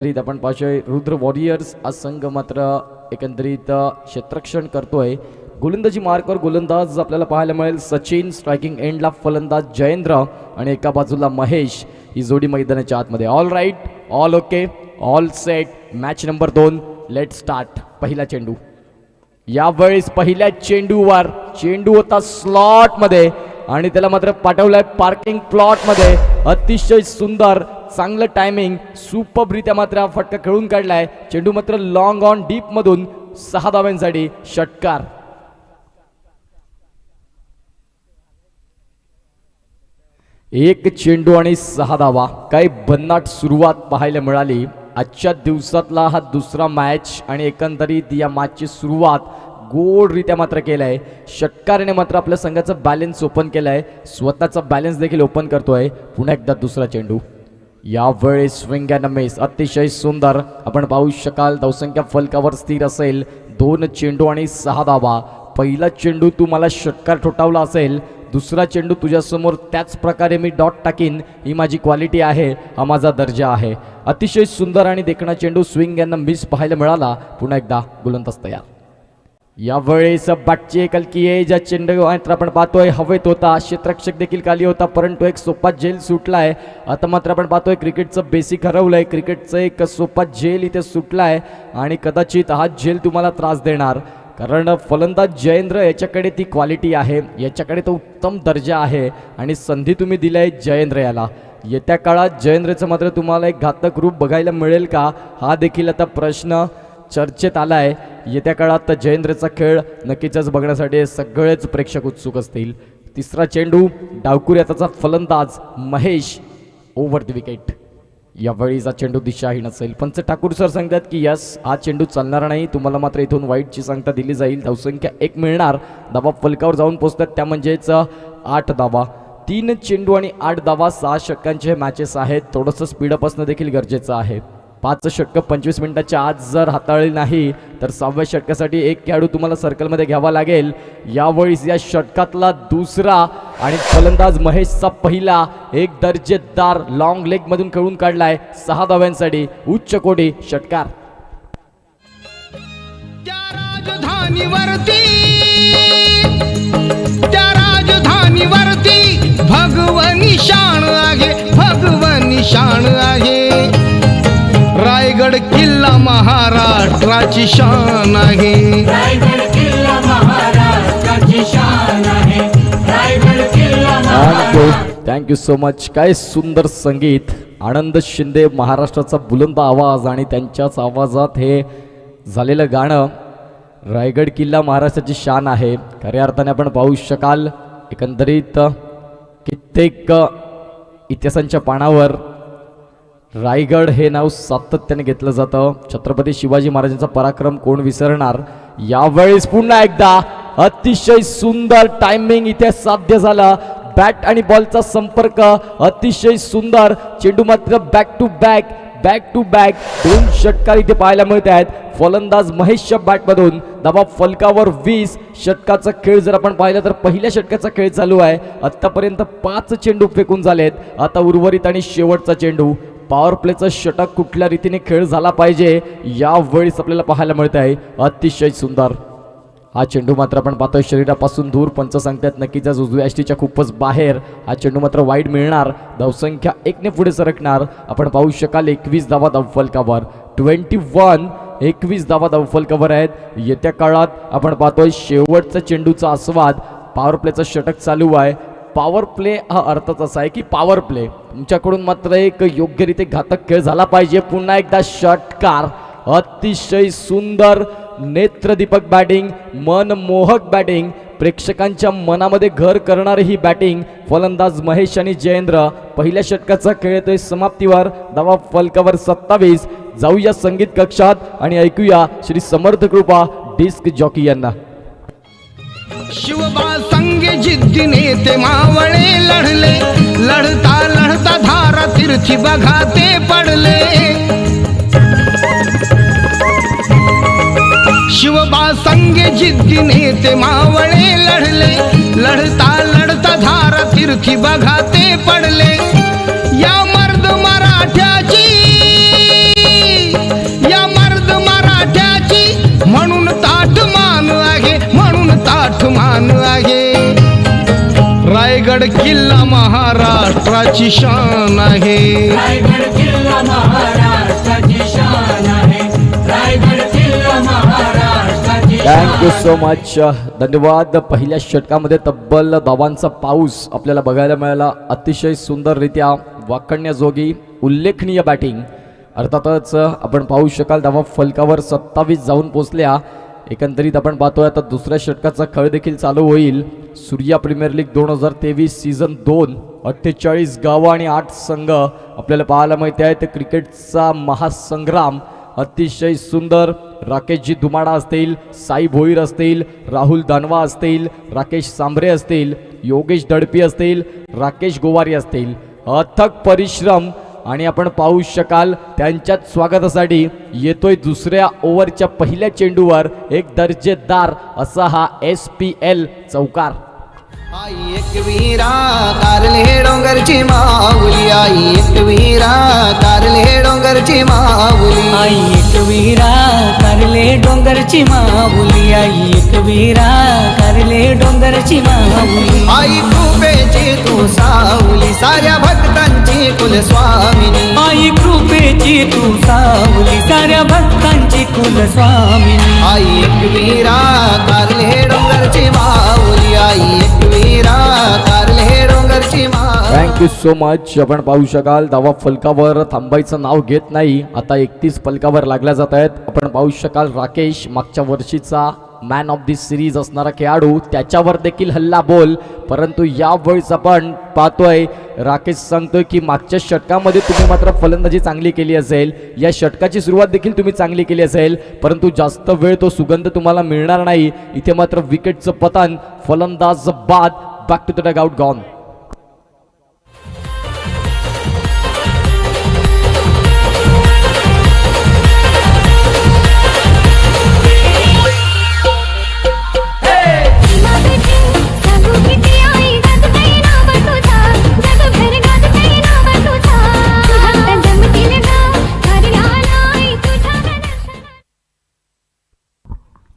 आपण पाहतोय रुद्र वॉरियर्स हा संघ मात्र एकंदरीत क्षेत्ररक्षण करतोय. गोलंदाजी मार्कवर गोलंदाज आपल्याला पाहायला मिळेल सचिन, स्ट्रायकिंग एंडला फलंदाज जयेंद्र आणि एका बाजूला महेश. ही जोडी मैदानाच्या आतमध्ये. All right, all okay, all set. Match number 2, let start. पहिला चेंडू. यावेळेस पहिल्या चेंडूवर चेंडू होता स्लॉटमध्ये आणि त्याला मात्र पाठवलंय पार्किंग प्लॉटमध्ये. अतिशय सुंदर, चांगलं टायमिंग, सुपररित्या मात्र हा फटका खेळून काढलाय. चेंडू मात्र लॉंग ऑन डीप मधून 6 धावांसाठी षटकार. एक चेंडू आणि 6 धावा. काही भन्नाट सुरुवात पाहायला मिळाली. आजच्या दिवसातला हा दुसरा मॅच आणि एकंदरीत या मॅचची सुरुवात गोडरित्या मात्र केलाय. षटकाराने मात्र आपल्या संघाचा बॅलन्स ओपन केलाय, स्वतःचा बॅलन्स देखील ओपन करतोय. पुन्हा एकदा दुसरा चेंडू. यावेळेस स्विंग अँड मिस. अतिशय सुंदर. आपण पाहू शकाल धावसंख्या फलकावर स्थिर असेल. 2 चेंडू आणि 6 धावा. पहिला चेंडू तू मला षटकार ठोठावला असेल, दुसरा चेंडू तुझ्यासमोर त्याच प्रकारे मी डॉट टाकीन. ही माझी क्वालिटी आहे, हा माझा दर्जा आहे. अतिशय सुंदर आणि देखणा चेंडू स्विंग अँड मिस पाहायला मिळाला. पुन्हा एकदा गोलंदाज तयार. यावेळेस बॅटची हलकी आहे. ज्या चेंडू आपण पाहतोय हवेत होता, क्षेत्ररक्षक देखील खाली होता, परंतु एक सोपा झेल सुटलाय. आता मात्र आपण पाहतोय क्रिकेटचं बेसिक हरवलंय. क्रिकेटचं एक सोपा झेल इथे सुटलाय आणि कदाचित हा झेल तुम्हाला त्रास देणार, कारण फलंदाज जयेंद्र याच्याकडे ती क्वालिटी आहे, याच्याकडे तो उत्तम दर्जा आहे आणि संधी तुम्ही दिलाय जयेंद्र याला. येत्या काळात जयेंद्रचं मात्र तुम्हाला एक घातक रूप बघायला मिळेल का, हा देखील आता प्रश्न चर्चेत आलाय. येत्या काळात जयेंद्रचा खेळ नक्कीच बघण्यासाठी सगळेच प्रेक्षक उत्सुक असतील. तिसरा चेंडू. डावकुऱ्याचा फलंदाज महेश ओव्हर द विकेट. यावेळीचा चेंडू दिशाहीन असेल. पंच ठाकूर सर सांगतात की यस, हा चेंडू चालणार नाही, तुम्हाला मात्र इथून वाईटची सांगता दिली जाईल. धावसंख्या 1 मिळणार. धावा फलकावर जाऊन पोहोचतात, त्या म्हणजेच 8 धावा. 3 चेंडू आणि 8 धावा. 6 षटकांचे मॅचेस आहेत. थोडंसं स्पीडअप असणं देखील गरजेचं आहे. 5 षटकं 25 मिनिटाच्या आत जर हाताळली नाही तर 6व्या षटकासाठी एक खेळाडू तुम्हाला सर्कलमध्ये घ्यावा लागेल. यावेळीस या षटकातला दुसरा आणि फलंदाज महेशचा पहिला एक दर्जेदार लॉंग लेग मधून खेळून काढलाय. 6 धाव्यांसाठी उच्च कोटी षटकार. त्या राजधानीवरती भगवनी शान आहे, भगवनी शान आहे. रायगड किल्ला महाराष्ट्राची शान आहे. रायगड किल्ला महाराष्ट्राची शान आहे. रायगड किल्ला. Thank you so much. काय सुंदर संगीत. आनंद शिंदे, महाराष्ट्राचा बुलंद आवाज आणि त्यांच्याच आवाजात हे झालेलं गाणं. रायगड किल्ला महाराष्ट्राची शान आहे. खऱ्या अर्थाने आपण पाहू शकाल एकंदरीत कित्येक इतिहासांच्या पानावर रायगड हे नाव सातत्याने घेतलं जातं. छत्रपती शिवाजी महाराजांचा पराक्रम कोण विसरणार. यावेळेस पुन्हा एकदा अतिशय सुंदर टायमिंग इथे साध्य झाला. बॅट आणि बॉलचा संपर्क अतिशय सुंदर. चेंडू मात्र बॅक टू बॅक 2 षटकार इथे पाहायला मिळत आहेत. फलंदाज महेशच्या बॅटमधून. धावा फलकावर 20. षटकाचा खेळ जर आपण पाहिला तर पहिल्या षटकाचा खेळ चालू आहे. आतापर्यंत 5 चेंडू फेकून झालेत. आता उर्वरित आणि शेवटचा चेंडू. पॉवर प्लेचा षटक कुठल्या रीतीने खेळ झाला पाहिजे यावेळीस आपल्याला पाहायला मिळत आहे. अतिशय सुंदर हा चेंडू मात्र आपण पाहतोय शरीरापासून दूर. पंच सांगतात नक्कीच उजव्या यष्टीच्या खूपच बाहेर. हा चेंडू मात्र वाईड मिळणार. धावसंख्या 1 ने पुढे सरकणार. आपण पाहू शकाल 21 धावा धावफलकावर. 21 धावा धावफलकावर आहेत. येत्या काळात आपण पाहतोय शेवटचा चेंडूचा आस्वाद. पॉवर प्लेचा षटक चालू आहे. पॉवर प्ले हा अर्थच असा आहे की पॉवर प्ले तुमच्याकडून मात्र एक योग्यरीत्या घातक खेळ झाला पाहिजे. पुन्हा एकदा षटकार. अतिशय सुंदर नेत्रदीपक बॅटिंग, मनमोहक बॅटिंग, प्रेक्षकांच्या मनामध्ये घर करणारी ही बॅटिंग. फलंदाज महेश आणि जयेंद्र. पहिल्या षटकाचा खेळ येतोय समाप्तीवर. धावा फलकावर 27. जाऊया संगीत कक्षात आणि ऐकूया श्री समर्थ कृपा डिस्क जॉकी यांना. शिवबा संगे जिद्दीने ते मावळे लढले, लढता लढता धारा तीर्थी बघा ते पडले. शिवबा संगे जिद्दीने ते मावळे लढले, लढता लढता धारा तीर्थी बघा ते पडले. या मर्द मराठ्याची महाराष्ट्राची शान आहे. रायगड किल्ला महाराष्ट्राची शान आहे. रायगड किल्ला महाराष्ट्राची थँक्यू सो मच. धन्यवाद. पहिल्या षटकामध्ये तब्बल धावांचा पाऊस आपल्याला बघायला मिळाला. अतिशय सुंदररित्या वाखण्याजोगी उल्लेखनीय बॅटिंग. अर्थातच आपण पाहू शकाल धावा फलकावर 27 जाऊन पोचल्या. एकंदरीत आपण पाहतोय आता दुसऱ्या षटकाचा खेळ देखील चालू होईल. Surya premier league 2023 season 2. 48 गावं आणि 8 संघ आपल्याला पाहायला मिळते आहेत. क्रिकेटचा महासंग्राम अतिशय सुंदर. राकेशजी धुमाडा असतील, साई भोईर असतील, राहुल दानवा असतील, राकेश सांबरे असतील, योगेश दडपी असतील, राकेश गोवारी असतील. अथक परिश्रम आणि आपण पाहू शकाल त्यांच्याच स्वागतासाठी येतोय दुसऱ्या ओव्हरच्या पहिल्या चेंडूवर एक दर्जेदार असा हा SPL चौकार. आई एक वीरा कारले डोंगरची माऊली. आई एक वीरा कारले डोंगरची माऊली. आई एक वीरा कारले डोंगरची माऊली. आई एक वीरा कारले डोंगरची माऊली. आई कृपेची तू सावली साऱ्या भक्तांची कुलस्वामिनी. आई कृपेची तू सावली साऱ्या भक्तांची कुलस्वामिनी. आई एक वीरा कारले डोंगरची माऊली. आई एक वीरा कारले डोंगरची माऊली. Thank you so much. आपण पाहू शकाल धावा फलकावर थांबायचं नाव घेत नाही. आता 31 फलकावर लागल्या जात आहेत. आपण पाहू शकाल राकेश मागच्या वर्षीचा मॅन ऑफ दी सिरीज असणारा खेळाडू, त्याच्यावर देखील हल्ला बोल. परंतु यावेळेस आपण पाहतोय राकेश सांगतोय की मागच्या षटकामध्ये तुम्ही मात्र फलंदाजी चांगली केली असेल, या षटकाची सुरुवात देखील तुम्ही चांगली केली असेल, परंतु जास्त वेळ तो सुगंध तुम्हाला मिळणार नाही. इथे मात्र विकेटचं पतन, फलंदाज बाद, back to the dugout gone.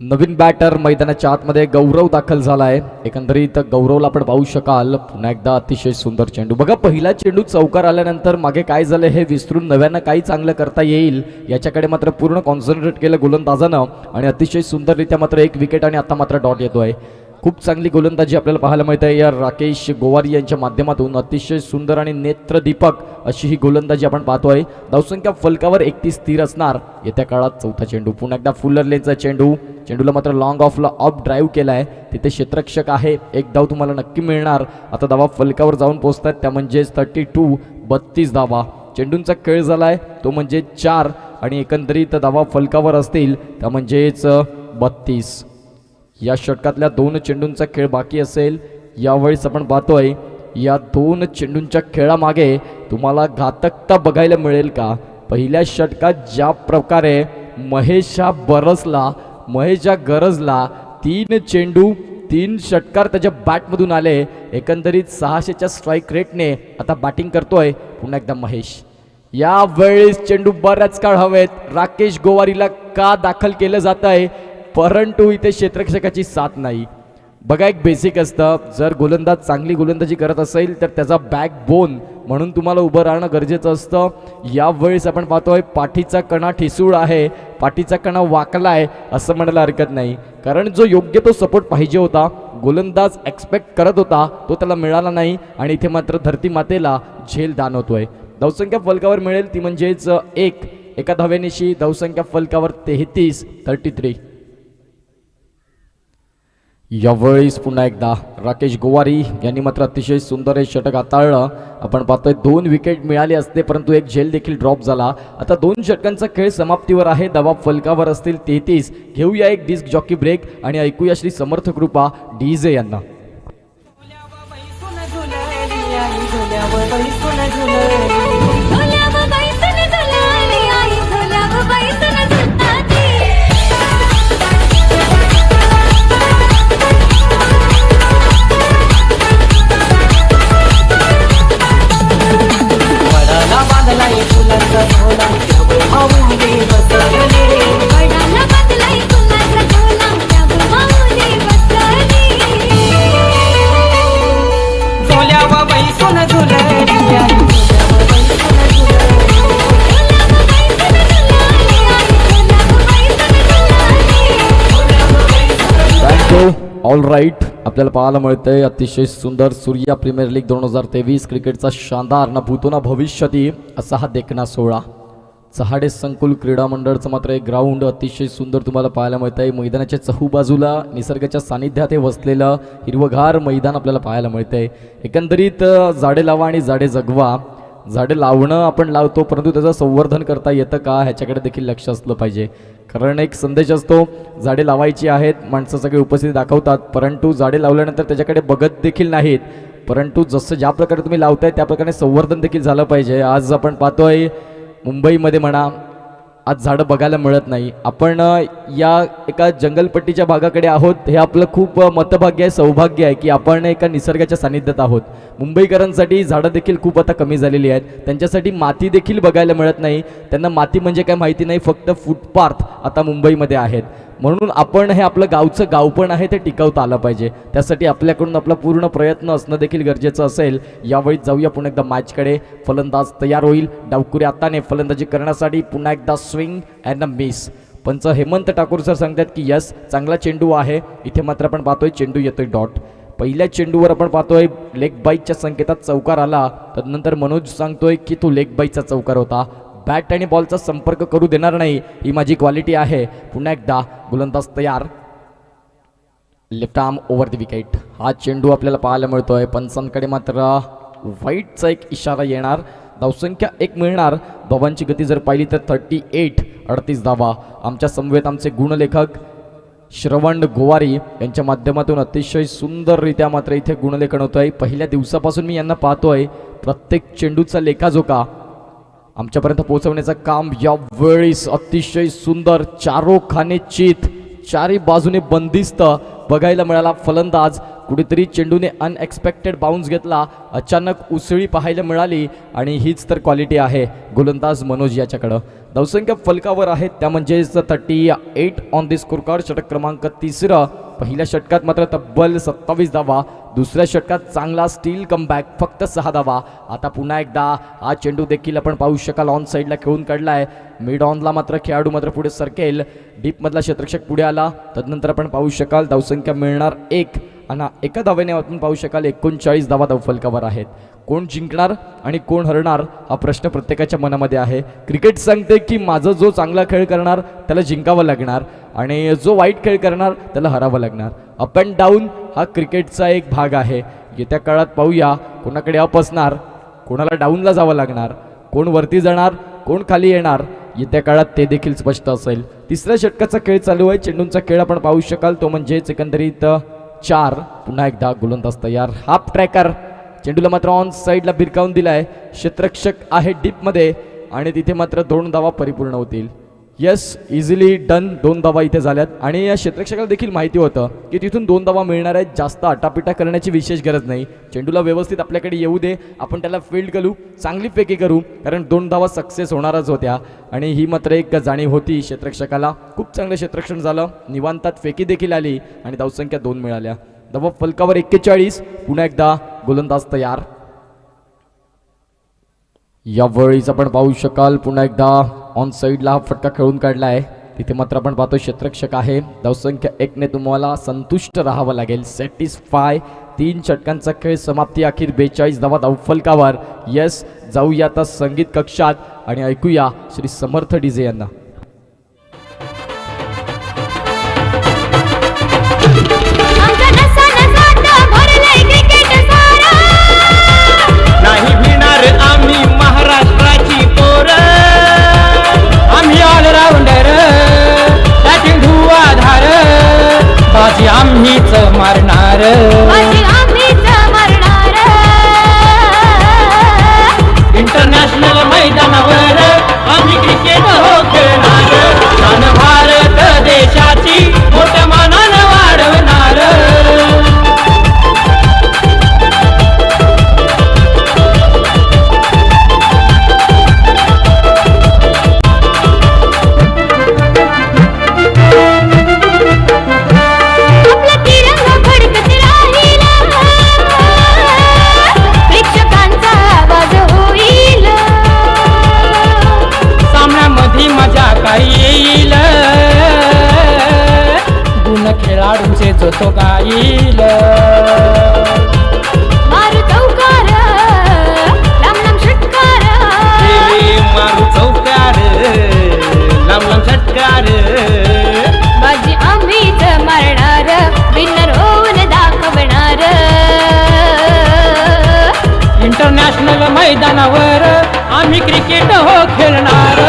नवीन बॅटर मैदानाच्या आतमध्ये गौरव दाखल झाला आहे. एकंदरीत गौरवला आपण पाहू शकाल पुन्हा एकदा अतिशय सुंदर चेंडू. बघा पहिला चेंडू चौकार आल्यानंतर मागे काय झालं हे विसरून नव्यानं काही चांगलं करता येईल याच्याकडे मात्र पूर्ण कॉन्सन्ट्रेट केलं गोलंदाजानं आणि अतिशय सुंदररित्या मात्र एक विकेट आणि आता मात्र डॉट येतोय. खूप चांगली गोलंदाजी आपल्याला पाहायला मिळते या राकेश गोवारी यांच्या माध्यमातून. अतिशय सुंदर आणि नेत्रदीपक अशी ही गोलंदाजी आपण पाहतोय. धावसंख्या फलकावर 31 स्थिर असणार. येत्या काळात चौथा चेंडू पुन्हा एकदा फुलर लेनचा चेंडू. चेंडूला मात्र लॉंग ऑफला ऑफ ड्राईव्ह केलाय. तिथे क्षेत्ररक्षक आहे, एक धाव तुम्हाला नक्की मिळणार. आता धावा फलकावर जाऊन पोहोचतात त्या म्हणजेच 32 धावा. चेंडूंचा खेळ झालाय तो म्हणजे 4 आणि एकंदरीत धावा फलकावर असतील त्या म्हणजेच 32. या षटकातल्या 2 चेंडूंचा खेळ बाकी असेल. यावेळेस आपण पाहतोय या 2 चेंडूंच्या खेळामागे तुम्हाला घातकता बघायला मिळेल का? पहिल्या षटकात ज्या प्रकारे महेश ज्या गरजला 3 चेंडू 3 षटकार त्याच्या बॅटमधून आले. एकंदरीत 600च्या स्ट्राईक रेटने आता बॅटिंग करतोय पुन्हा एकदा महेश. यावेळेस चेंडू बऱ्याच काळ हवेत. राकेश गोवारीला का दाखल केलं जात आहे परंतु इथे क्षेत्ररक्षकाची साथ नाही. बघा एक बेसिक असतं, जर गोलंदाज चांगली गोलंदाजी करत असेल तर त्याचा बॅकबोन म्हणून तुम्हाला उभं राहणं गरजेचं असतं. यावेळेस आपण पाहतोय पाठीचा कणा ठिसूळ आहे, पाठीचा कणा वाकला आहे असं म्हणायला हरकत नाही. कारण जो योग्य तो सपोर्ट पाहिजे होता, गोलंदाज एक्सपेक्ट करत होता, तो त्याला मिळाला नाही आणि इथे मात्र धरती मातेला झेल दानवतोय. धावसंख्या फलकावर मिळेल ती म्हणजेच एका धावेनिशी. धावसंख्या फलकावर 33. यावेळेस पुन्हा एकदा राकेश गोवारी यांनी मात्र अतिशय सुंदर हे षटक हाताळलं. आपण पाहतोय 2 विकेट मिळाली असते परंतु एक झेल देखील ड्रॉप झाला. आता 2 षटकांचा खेळ समाप्तीवर आहे. धावा फलकावर असतील 33. घेऊया एक डिस्क जॉकी ब्रेक आणि ऐकूया श्री समर्थ कृपा डीजे यांना. ऑल राईट, आपल्याला पाहायला मिळतंय अतिशय सुंदर सूर्या प्रीमियर लीग 2023 क्रिकेटचा शानदार ना भूतो ना भविष्यती असा हा देखणा सोहळा. चहाडे संकुल क्रीडा मंडळचं मात्र एक ग्राउंड अतिशय सुंदर तुम्हाला पाहायला मिळत आहे. मैदानाच्या चहूबाजूला निसर्गाच्या सानिध्यात हे वसलेलं हिरवगार मैदान आपल्याला पाहायला मिळतंय. एकंदरीत झाडे लावा आणि झाडे जगवा. झाडे लावणं आपण लावतो, परंतु त्याचं संवर्धन करता येतं का ह्याच्याकडे देखील लक्ष असलं पाहिजे. कारण एक संदेश असतो, झाडे लावायची आहेत, माणसं सगळे उपस्थिती दाखवतात, परंतु झाडे लावल्यानंतर त्याच्याकडे बघत देखील नाहीत. परंतु जसं ज्या प्रकारे तुम्ही लावताय त्या प्रकारे संवर्धन देखील झालं पाहिजे. आज आपण पाहतोय मुंबईमध्ये म्हणा, आज झाडं बघायला मिळत नाही. आपण या एका जंगलपट्टीच्या भागाकडे आहोत. हे आपलं खूप मतभाग्य आहे, सौभाग्य आहे की आपण एका निसर्गाच्या सानिध्यात आहोत. मुंबईकरांसाठी झाडं देखील खूप आता कमी झालेली आहेत. त्यांच्यासाठी माती देखील बघायला मिळत नाही. त्यांना माती म्हणजे काय माहिती नाही, फक्त फुटपाथ आता मुंबईमध्ये आहेत. म्हणून आपण हे आपलं गावचं गावपण आहे ते टिकवता आलं पाहिजे. त्यासाठी आपल्याकडून आपला पूर्ण प्रयत्न असणं देखील गरजेचं असेल. यावेळी जाऊया पुन्हा एकदा मॅचकडे. फलंदाज तयार होईल. डावकुरे आताने फलंदाजी करण्यासाठी पुन्हा एकदा स्विंग अँड अ मिस. पंच हेमंत ठाकूर सर सांगतात की यस, चांगला चेंडू आहे. इथे मात्र आपण पाहतोय चेंडू येतोय डॉट. पहिल्या चेंडूवर आपण पाहतोय लेग बाईकच्या संकेतात चौकार आला. तदनंतर मनोज सांगतोय की तो लेग बाईकचा चौकार होता. बॅट आणि बॉलचा संपर्क करू देणार नाही, ही माझी क्वालिटी आहे. पुन्हा एकदा गोलंदाज तयार. Left arm over the wicket. हा चेंडू आपल्याला पाहायला मिळतोय. पंचांकडे मात्र व्हाईटचा एक इशारा येणार. धावसंख्या 1 मिळणार. धावांची गती जर पाहिली तर 38 धावा. आमच्या समवेत आमचे गुणलेखक श्रवण गोवारी यांच्या माध्यमातून अतिशय सुंदररित्या मात्र इथे गुणलेखन होत आहे. पहिल्या दिवसापासून मी यांना पाहतोय. प्रत्येक चेंडूचा लेखाजोखा आमच्यापर्यंत पोहोचवण्याचं काम यावेळेस अतिशय सुंदर. चारोखाने चित, चारी बाजूने बंदिस्त बघायला मिळाला. फलंदाज कुठेतरी चेंडूने अनएक्सपेक्टेड बाउन्स घेतला. अचानक उसळी पाहायला मिळाली आणि हीच तर क्वालिटी आहे गोलंदाज मनोज याच्याकडं. धावसंख्या फलकावर आहेत त्या म्हणजेच 38 ऑन दी स्कोर कार्ड. षटक क्रमांक 3. पहिल्या षटकात मात्र तब्बल 27 धावा. दुसऱ्या षटकात चांगला स्टील कमबॅक, फक्त 6 धावा. आता पुन्हा एकदा हा चेंडू देखील आपण पाहू शकाल ऑन साईडला खेळून काढलाय. मिड ऑनला मात्र खेळाडू मात्र पुढे सरकेल. डीपमधला क्षेत्ररक्षक पुढे आला. तदनंतर आपण पाहू शकाल धावसंख्या मिळणार 1 आणि एका धावेने आपण पाहू शकाल 39 धावा धावफलकावर आहेत. कोण जिंकणार आणि कोण हरणार हा प्रश्न प्रत्येकाच्या मनामध्ये आहे. क्रिकेट सांगते की माझं जो चांगला खेळ करणार त्याला जिंकावं लागणार आणि जो वाईट खेळ करणार त्याला हरावं लागणार. अप अँड डाऊन हा क्रिकेटचा एक भाग आहे. येत्या काळात पाहूया कोणाकडे अप असणार, कोणाला डाऊनला जावं लागणार, कोण वरती जाणार, कोण खाली येणार. येत्या काळात ते देखील स्पष्ट असेल. तिसऱ्या षटकाचा खेळ चालू आहे. चेंडूंचा खेळ आपण पाहू शकाल तो म्हणजेच एकंदरीत 4. पुन्हा एकदा गोलंदाज तयार. Half tracker. चेंडूला मात्र ऑन साईडला भिरकावून दिलाय. क्षेत्ररक्षक आहे डीपमध्ये आणि तिथे मात्र 2 धावा परिपूर्ण होतील. Yes, easily done. 2 धावा इथे झाल्यात आणि या क्षेत्ररक्षकाला देखील माहिती होतं की तिथून 2 धावा मिळणार आहेत. जास्त आटापिटा करण्याची विशेष गरज नाही. चेंडूला व्यवस्थित आपल्याकडे येऊ दे, आपण त्याला फील्ड करू, चांगली फेकी करू, कारण 2 धावा सक्सेस होणारच होत्या आणि ही मात्र एक जाणीव होती क्षेत्ररक्षकाला. खूप चांगलं क्षेत्ररक्षण झालं. निवांतात फेकी देखील आली आणि धावसंख्या 2 मिळाल्या. धावा फलकावर 41. पुन्हा एकदा गोलंदाज तयार. यावेळीच आपण पाहू शकाल पुन्हा एकदा ऑन साईडला हा फटका खेळून काढला आहे. तिथे मात्र आपण पाहतो क्षेत्ररक्षक आहे. धावसंख्या 1ने तुम्हाला संतुष्ट राहावं लागेल. सॅटिस्फाय. 3 षटकांचा खेळ समाप्ती अखेर 42 धावा धावफलकावर. येस, जाऊया आता संगीत कक्षात आणि ऐकूया श्री समर्थ डीजे यांना. नाही भिणार आम्ही महाराष्ट्राची पोर, आम्ही ऑलराऊंडर, बॅटिंग धुवाधार, बाजी आम्हीच मारणार, इंटरनॅशनल मैदानावर आम्ही क्रिकेट हो खेळणार, शान भारत देशाची मोठ्या मानानं वाढवणार. खेळाडूंचे जो तो गाईल मारू चौकार लांब लांब षटकार मारू चौकार लांब लांब षटकार बाजी आम्हीच मारणार विनर होऊन दाखवणार इंटरनॅशनल मैदानावर आम्ही क्रिकेट हो खेळणार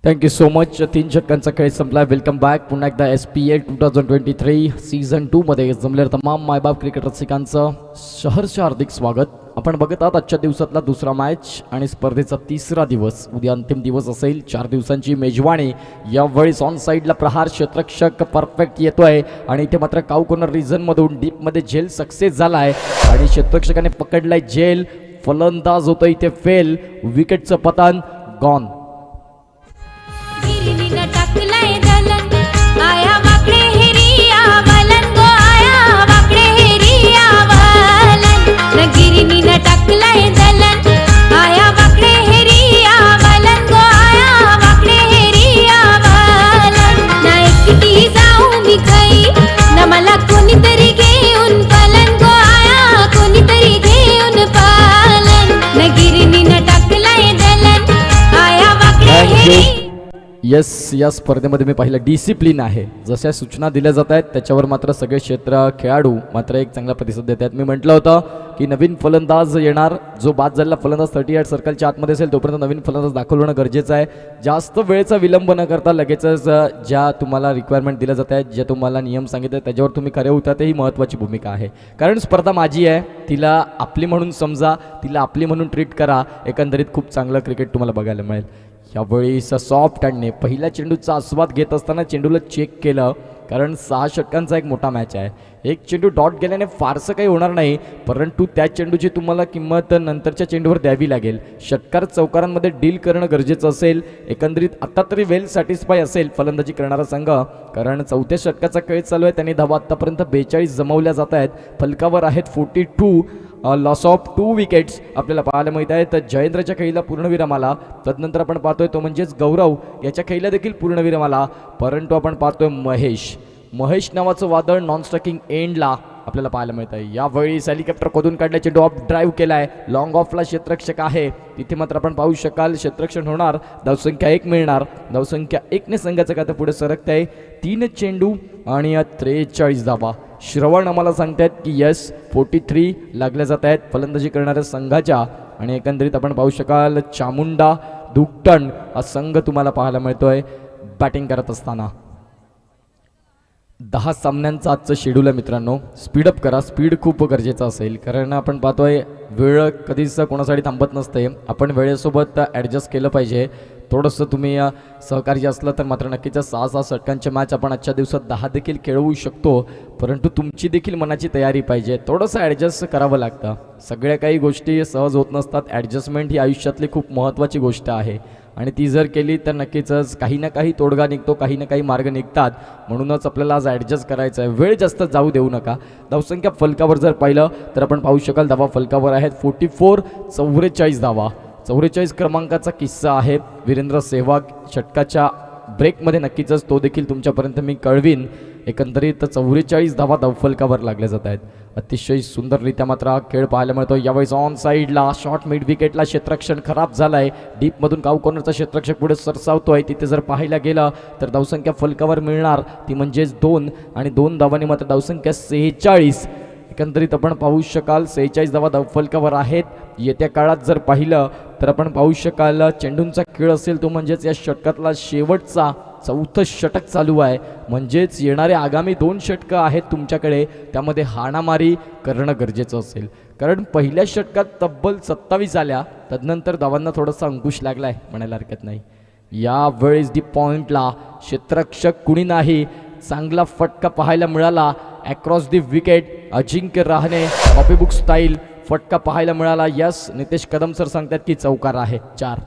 थँक्यू सो मच. 3 षटकांचा खेळ संपला. वेलकम बॅक पुन्हा एकदा SPL 2023 सीझन 2 मध्ये जमलेल्या तमाम मायबाप क्रिकेट रसिकांचं सहर्ष हार्दिक स्वागत. आपण बघत आहात आजच्या दिवसातला दुसरा मॅच आणि स्पर्धेचा तिसरा दिवस. उद्या अंतिम दिवस असेल. 4 दिवसांची मेजवानी. यावेळेस ऑन साईडला प्रहार क्षेत्ररक्षक परफेक्ट येतोय आणि इथे मात्र काऊ कॉर्नर रिझनमधून डीपमध्ये झेल सक्सेस झाला आहे आणि क्षेत्ररक्षकाने पकडलाय झेल. फलंदाज होतं इथे फेल. विकेटचं पतन गॉन. गिरणीनं टाकलंय दलन आया वाकडे हेरिया वलन गो आया वाकडे हेरिया वलन न गिरणीनं टाकलंय दलन आया वाकडे हेरिया वलन गो आया वाकडे हेरिया वलन ना एकटी जाऊ मी खाई न मला कोणीतरी घेऊन पलन गो आया कोणीतरी घेऊन पालन न गिरणीनं टाकलंय दलन आया वाकडे हेरिया. येस, या स्पर्धेमध्ये मी पाहिलं डिसिप्लिन आहे. जशा सूचना दिल्या जात आहेत त्याच्यावर मात्र सगळे क्षेत्र खेळाडू मात्र एक चांगला प्रतिसाद देत आहेत. मी म्हटलं होतं की नवीन फलंदाज येणार. जो बाद झालेला फलंदाज 38 सर्कलच्या आतमध्ये असेल तोपर्यंत नवीन फलंदाज दाखवणं गरजेचं आहे. जास्त वेळेचा विलंब न करता लगेचच ज्या तुम्हाला रिक्वायरमेंट दिल्या जात आहेत, जे तुम्हाला नियम सांगितले त्याच्यावर तुम्ही खरे होतात ही महत्त्वाची भूमिका आहे. कारण स्पर्धा माझी आहे. तिला आपली म्हणून समजा, तिला आपली म्हणून ट्रीट करा. एकंदरीत खूप चांगलं क्रिकेट तुम्हाला बघायला मिळेल. यावेळी सॉफ्ट हँडने पहिल्या चेंडूचा आस्वाद घेत असताना चेंडूला चेक केलं. कारण 6 षटकांचा एक मोठा मॅच आहे. एक चेंडू डॉट गेल्याने फारसं काही होणार नाही, परंतु त्या चेंडूची तुम्हाला किंमत नंतरच्या चेंडूवर द्यावी लागेल. षटकार चौकारांमध्ये डील करणं गरजेचं असेल. एकंदरीत आता तरी वेल सॅटिस्फाय असेल फलंदाजी करणारा संघ. कारण 4थ्या षटकाचा खेळ चालू आहे. त्यांनी धावा आत्तापर्यंत 42 जमवल्या जात आहेत. फलकावर आहेत 42. लॉस ऑफ 2 विकेट्स आपल्याला पाहायला मिळत आहेत. जयेंद्रच्या खेळीला पूर्णविराम आला. तदनंतर आपण पाहतोय तो म्हणजेच गौरव याच्या खेळीला देखील पूर्णविराम आला. परंतु आपण पाहतोय महेश नावाचं वादळ नॉन स्ट्रायकिंग एंडला आपल्याला पाहायला मिळत आहे. यावेळी हेलिकॉप्टर खोदून काढल्या चेंडू ऑफ ड्राईव्ह केलाय. लॉंग ऑफला क्षेत्ररक्षक आहे. तिथे मात्र आपण पाहू शकाल क्षेत्ररक्षण होणार. धावसंख्या 1 मिळणार. धावसंख्या 1ने संघाचं खातं पुढे सरकत आहे. 3 चेंडू आणि 43 धावा. श्रवण आम्हाला सांगतायत की येस 43 लागल्या जात आहेत फलंदाजी करणाऱ्या संघाच्या. आणि एकंदरीत आपण पाहू शकाल चामुंडा दुकटण हा संघ तुम्हाला पाहायला मिळतोय बॅटिंग करत असताना. 10 सामन्यांचं आजचं शेड्यूल आहे मित्रांनो. स्पीडअप करा. स्पीड खूप गरजेचं असेल. कारण आपण पाहतोय वेळ कधीच कोणासाठी थांबत नसते. आपण वेळेसोबत ॲडजस्ट केलं पाहिजे. थोडंसं तुम्ही सहकार्य असलं तर मात्र नक्कीच 6 षटकांचे मॅच आपण आजच्या दिवसात 10 देखील खेळवू शकतो. परंतु तुमची देखील मनाची तयारी पाहिजे. थोडंसं ॲडजस्ट करावं लागतं. सगळ्या काही गोष्टी सहज होत नसतात. ॲडजस्टमेंट ही आयुष्यातली खूप महत्त्वाची गोष्ट आहे आणि ती जर केली तर नक्कीच काही ना काही तोडगा निघतो, काही ना काही मार्ग निघतात. म्हणूनच आपल्याला आज ॲडजस्ट करायचं आहे. वेळ जास्त जाऊ देऊ नका. धावसंख्या फलकावर जर पाहिलं तर आपण पाहू शकाल धावा फलकावर आहेत 44. 44 धावा. 44 क्रमांकाचा किस्सा आहे. वीरेंद्र सेहवाग षटकाच्या ब्रेकमध्ये नक्कीच तो देखील तुमच्यापर्यंत मी कळवीन. एकंदरीत 44 धावा धावफलकावर लागल्या जात आहेत. अतिशय सुंदररित्या मात्र हा खेळ पाहायला मिळतो. यावेळेस ऑन साईडला शॉर्ट मिड विकेटला क्षेत्ररक्षण खराब झालं आहे. डीपमधून काऊ कॉर्नरचा क्षेत्ररक्षक पुढे सरसावतोय. तिथे जर पाहायला गेलं तर धावसंख्या फलकावर मिळणार ती म्हणजेच 2 आणि 2 धावांनी मात्र धावसंख्या 46. एकंदरीत आपण पाहू शकाल 46 धावा धावफलकावर आहेत. येत्या काळात जर पाहिलं तर आपण पाहू शकाल चेंडूंचा खेळ असेल तो म्हणजेच या षटकातला शेवटचा 4थं षटक चालू आहे. म्हणजेच येणारे आगामी 2 षटकं आहेत तुमच्याकडे. त्यामध्ये हाणामारी करणं गरजेचं असेल. कारण पहिल्या षटकात तब्बल 27 आल्या. तदनंतर धावांना थोडासा अंकुश लागला आहे म्हणायला हरकत नाही. यावेळेस डी पॉईंटला क्षेत्ररक्षक कुणी नाही. चांगला फटका पाहायला मिळाला across the wicket. Ajinkya Rahane copybook style फटका पाहायला मिळाला. यस नितेश कदम सर सांगतात की चौकार आहे. 4.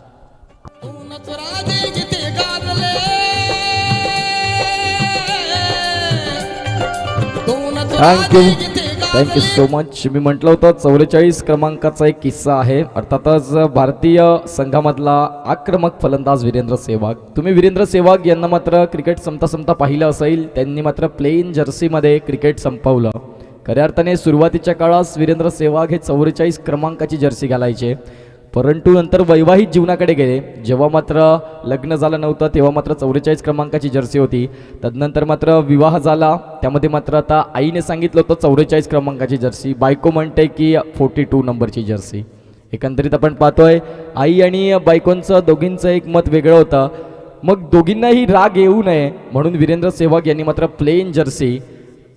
थँक्यू. Thank you so much. मी म्हटलं होतं 44 क्रमांकाचा एक किस्सा आहे. अर्थातच भारतीय संघामधला आक्रमक फलंदाज वीरेंद्र सेहवाग. तुम्ही वीरेंद्र सेहवाग यांना मात्र क्रिकेट संपता पाहिलं असेल. त्यांनी मात्र प्लेन जर्सीमध्ये क्रिकेट संपवलं. खऱ्या अर्थाने सुरुवातीच्या काळात वीरेंद्र सेहवाग हे 44 क्रमांकाची जर्सी घालायचे, परंतु नंतर वैवाहिक जीवनाकडे गेले. जेव्हा मात्र लग्न झालं नव्हतं तेव्हा मात्र 44 क्रमांकाची जर्सी होती. तदनंतर मात्र विवाह झाला, त्यामध्ये मात्र आता आईने सांगितलं होतं 44 क्रमांकाची जर्सी, बायको म्हणते की 42 नंबरची जर्सी. एकंदरीत आपण पाहतोय आई आणि बायकोंचं दोघींचं एक मत वेगळं होतं. मग दोघींनाही राग येऊ नये म्हणून वीरेंद्र सेहवाग यांनी मात्र प्लेन जर्सी,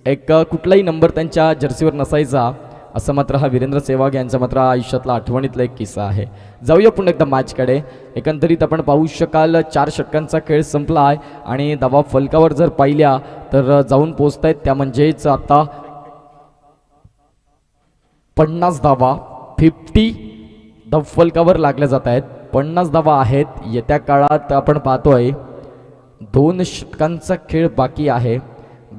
एक कुठलाही नंबर त्यांच्या जर्सीवर नसायचा, असं मात्र हा वीरेंद्र सेहवाग यांचा मात्र आयुष्यातला आठवणीतला एक किस्सा आहे. जाऊया पुन्हा एकदा मॅचकडे. एकंदरीत आपण पाहू शकाल 4 षटकांचा खेळ संपला आहे आणि धावा फलकावर जर पाहिल्या तर जाऊन पोचत आहेत त्या म्हणजेच आता 50 धावा 50 धाव फलकावर लागल्या जात आहेत. 50 धावा आहेत. येत्या काळात आपण पाहतोय 2 षटकांचा खेळ बाकी आहे.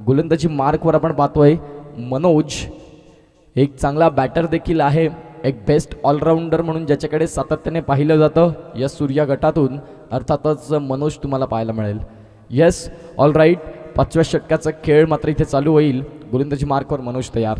गोलंदाजी मार्कवर आपण पाहतोय मनोज एक चांगला बॅटर देखील आहे, एक बेस्ट ऑलराऊंडर म्हणून ज्याच्याकडे सातत्याने पाहिलं जातं या सूर्या गटातून. अर्थातच मनोज तुम्हाला पाहायला मिळेल. Yes, all right. 5व्या षटकाचा खेळ मात्र इथे चालू होईल. गोलंदाजी मार्कवर मनोज तयार.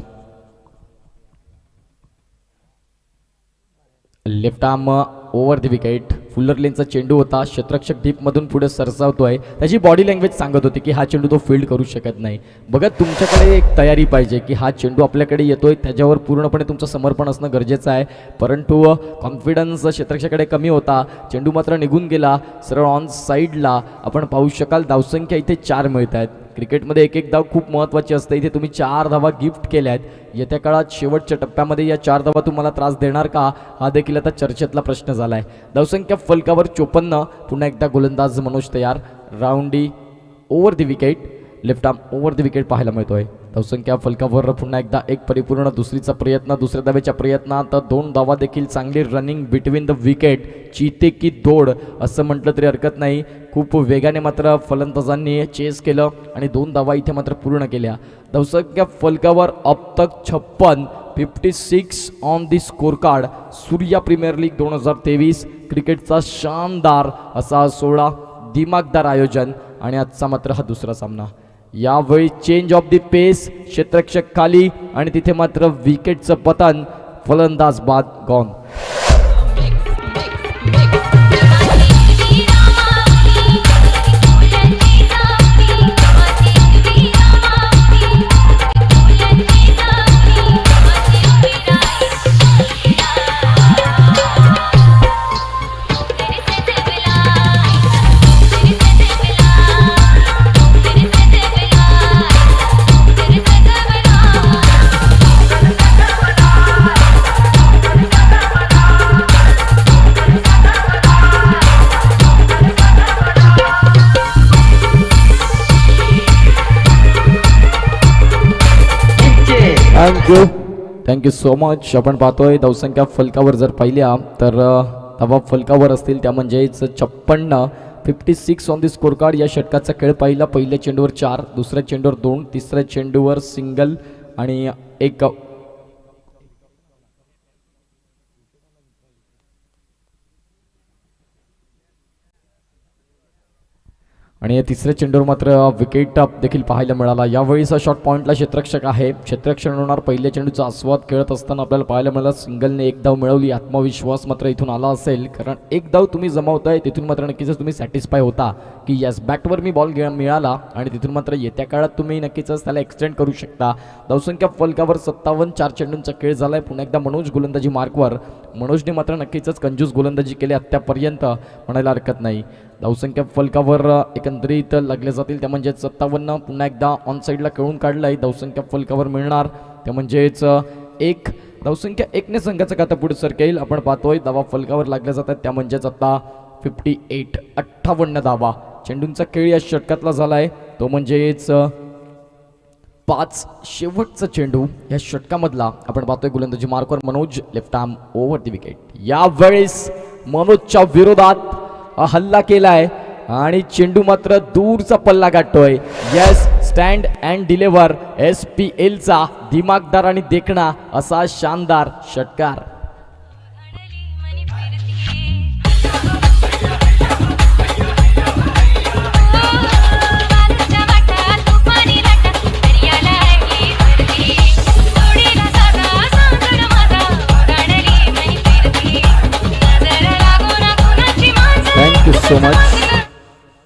Left arm over the wicket. Fuller लेनचा चेंडू होता. क्षेत्ररक्षक डीपमधून पुढे सरसावतोय. त्याची बॉडी लँग्वेज सांगत होती की हा चेंडू तो फील्ड करू शकत नाही. बघा, तुमच्याकडे एक तयारी पाहिजे की हा चेंडू आपल्याकडे येतोय, त्याच्यावर पूर्णपणे तुमचं समर्पण असणं गरजेचं आहे. परंतु कॉन्फिडन्स क्षेत्ररक्षकाकडे कमी होता. चेंडू मात्र निघून गेला सरळ ऑन साईडला. आपण पाहू शकाल धावसंख्या इथे 4 मिळत आहेत. क्रिकेटमध्ये एक धाव खूप महत्त्वाची असते. इथे तुम्ही 4 धावा गिफ्ट केल्या आहेत. येत्या काळात शेवटच्या टप्प्यामध्ये या 4 धावा तुम्हाला त्रास देणार का, हा देखील आता चर्चेतला प्रश्न झाला आहे. धावसंख्या फलकावर 54. पुन्हा एकदा गोलंदाज मनोज तयार. राऊंडी over the wicket. Left arm over the wicket पाहायला मिळतोय. धावसंख्या फलकावर पुन्हा एकदा एक परिपूर्ण दुसरीचा प्रयत्न. दुसऱ्या धावेच्या प्रयत्नात 2 धावा देखील. चांगली रनिंग बिटवीन द विकेट. चीते की दौड असं म्हटलं तरी हरकत नाही. खूप वेगाने मात्र फलंदाजांनी चेस केलं आणि 2 धावा इथे मात्र पूर्ण केल्या. धावसंख्या फलकावर अब तक 56 on the score card. Surya premier league 2023 क्रिकेटचा शानदार असा 16 दिमागदार आयोजन आणि आजचा मात्र हा दुसरा सामना. यावेळी चेंज ऑफ द पेस. क्षेत्ररक्षक खाली आणि तिथे मात्र विकेटचं पतन. फलंदाज बाद गॉन. Thank you so much. आपण पाहतोय धावसंख्या फलकावर जर पाहिल्या तर धावा फलकावर असतील त्या म्हणजेच 56 ऑन दी स्कोर कार्ड. या षटकाचा खेळ पाहिला. पहिल्या चेंडूवर 4, दुसऱ्या चेंडूवर 2, तिसऱ्या चेंडूवर सिंगल आणि 1. आणि या तिसऱ्या चेंडूवर मात्र विकेट देखील पाहायला मिळाला. यावेळीचा शॉट पॉईंटला क्षेत्ररक्षक आहे. क्षेत्ररक्षक होणार. पहिल्या चेंडूचा आस्वाद खेळत असताना आपल्याला पाहायला मिळाला. सिंगलने 1 धाव मिळवली. आत्मविश्वास मात्र इथून आला असेल, कारण 1 धाव तुम्ही जमावताय तिथून मात्र नक्कीच तुम्ही सॅटिस्फाय होता की यस बॅटवर मी बॉल मिळाला आणि तिथून मात्र येत्या काळात तुम्ही नक्कीच त्याला एक्सटेंड करू शकता. धावसंख्या फलकावर 57. 4 चेंडूंचा खेळ झाला आहे. पुन्हा एकदा मनोज गोलंदाजी मार्कवर. मनोजने मात्र नक्कीच कंजूस गोलंदाजी केली आत्तापर्यंत म्हणायला हरकत नाही. धावसंख्या फलकावर एकंदरीत लागले जातील त्या म्हणजेच 57. पुन्हा एकदा ऑन साईडला खेळून काढलं आहे. धावसंख्या फलकावर मिळणार त्या म्हणजेच 1. धावसंख्या 1ने संघाचा खाता पुढे सरकेल. आपण पाहतोय धावा फलकावर लागल्या जातात त्या म्हणजेच आता 58 धावा. चेंडूंचा खेळ या षटकातला झाला आहे तो म्हणजेच 5. शेवटचा चेंडू या षटकामधला. आपण पाहतोय गोलंदाजी मार्कवर Manoj. Left arm over the wicket. यावेळेस मनोजच्या विरोधात हल्ला केलाय आणि चेंडू मात्र दूरचा पल्ला गाठतोय. येस, स्टँड अँड डिलिव्हर SPLचा दिमागदार आणि देखणा असा शानदार षटकार. Thank you so much.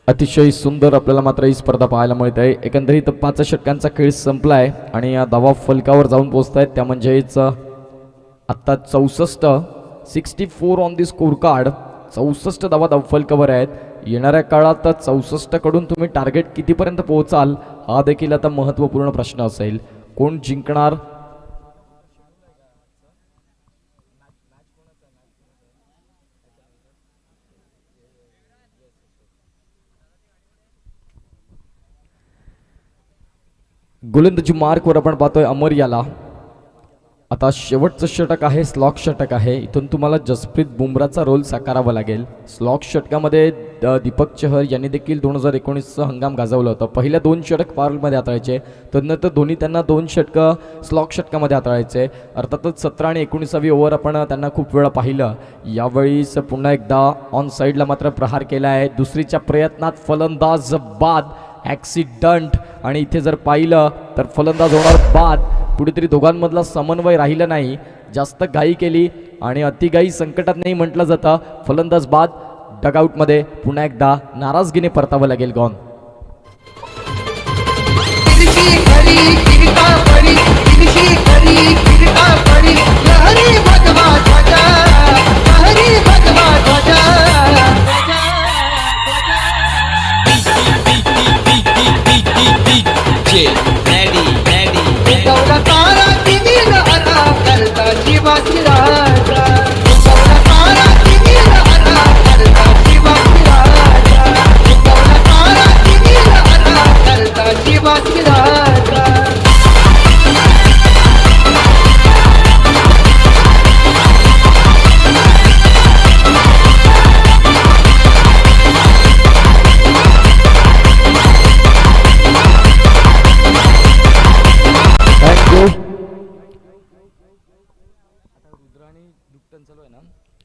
अतिशय सुंदर आपल्याला मात्र ही स्पर्धा पाहायला मिळत आहे. एकंदरीत 5 षटकांचा खेळ संपला आहे आणि धावा फलकावर जाऊन पोहोचत आहेत. त्या म्हणजेच आत्ता 64 ऑन दी स्कोर कार्ड. 64 धावा फलकावर आहेत. येणाऱ्या काळात 64 कडून तुम्ही टार्गेट कितीपर्यंत पोहोचाल हा देखील आता महत्त्वपूर्ण प्रश्न असेल. कोण जिंकणार? गोलंदाजी मार्कवर आपण पाहतोय अमर याला. आता शेवटचं षटक आहे, स्लॉक षटक आहे. इथून तुम्हाला जसप्रीत बुमराचा रोल साकारावा लागेल. स्लॉक षटकामध्ये दीपक चहर यांनी देखील 2019चा हंगाम गाजवला होता. पहिल्या 2 षटक पावरमध्ये हाताळायचे, त्यानंतर दोन्ही त्यांना 2 षटकं स्लॉक षटकामध्ये हाताळायचे. अर्थातच 17 आणि 19वी ओव्हर आपण त्यांना खूप वेळा पाहिलं. यावेळीस पुन्हा एकदा ऑन साईडला मात्र प्रहार केला आहे. दुसरीच्या प्रयत्नात फलंदाज बाद, ॲक्सिडंट. आणि इथे जर पाहिलं तर फलंदाज होणार बाद. कुठेतरी दोघांमधला समन्वय राहिला नाही, जास्त घाई केली आणि अतिघाई संकटात नाही म्हटलं जातं. फलंदाज बाद. डगआउटमध्ये पुन्हा एकदा नाराजगीने परतावं लागेल गॉन.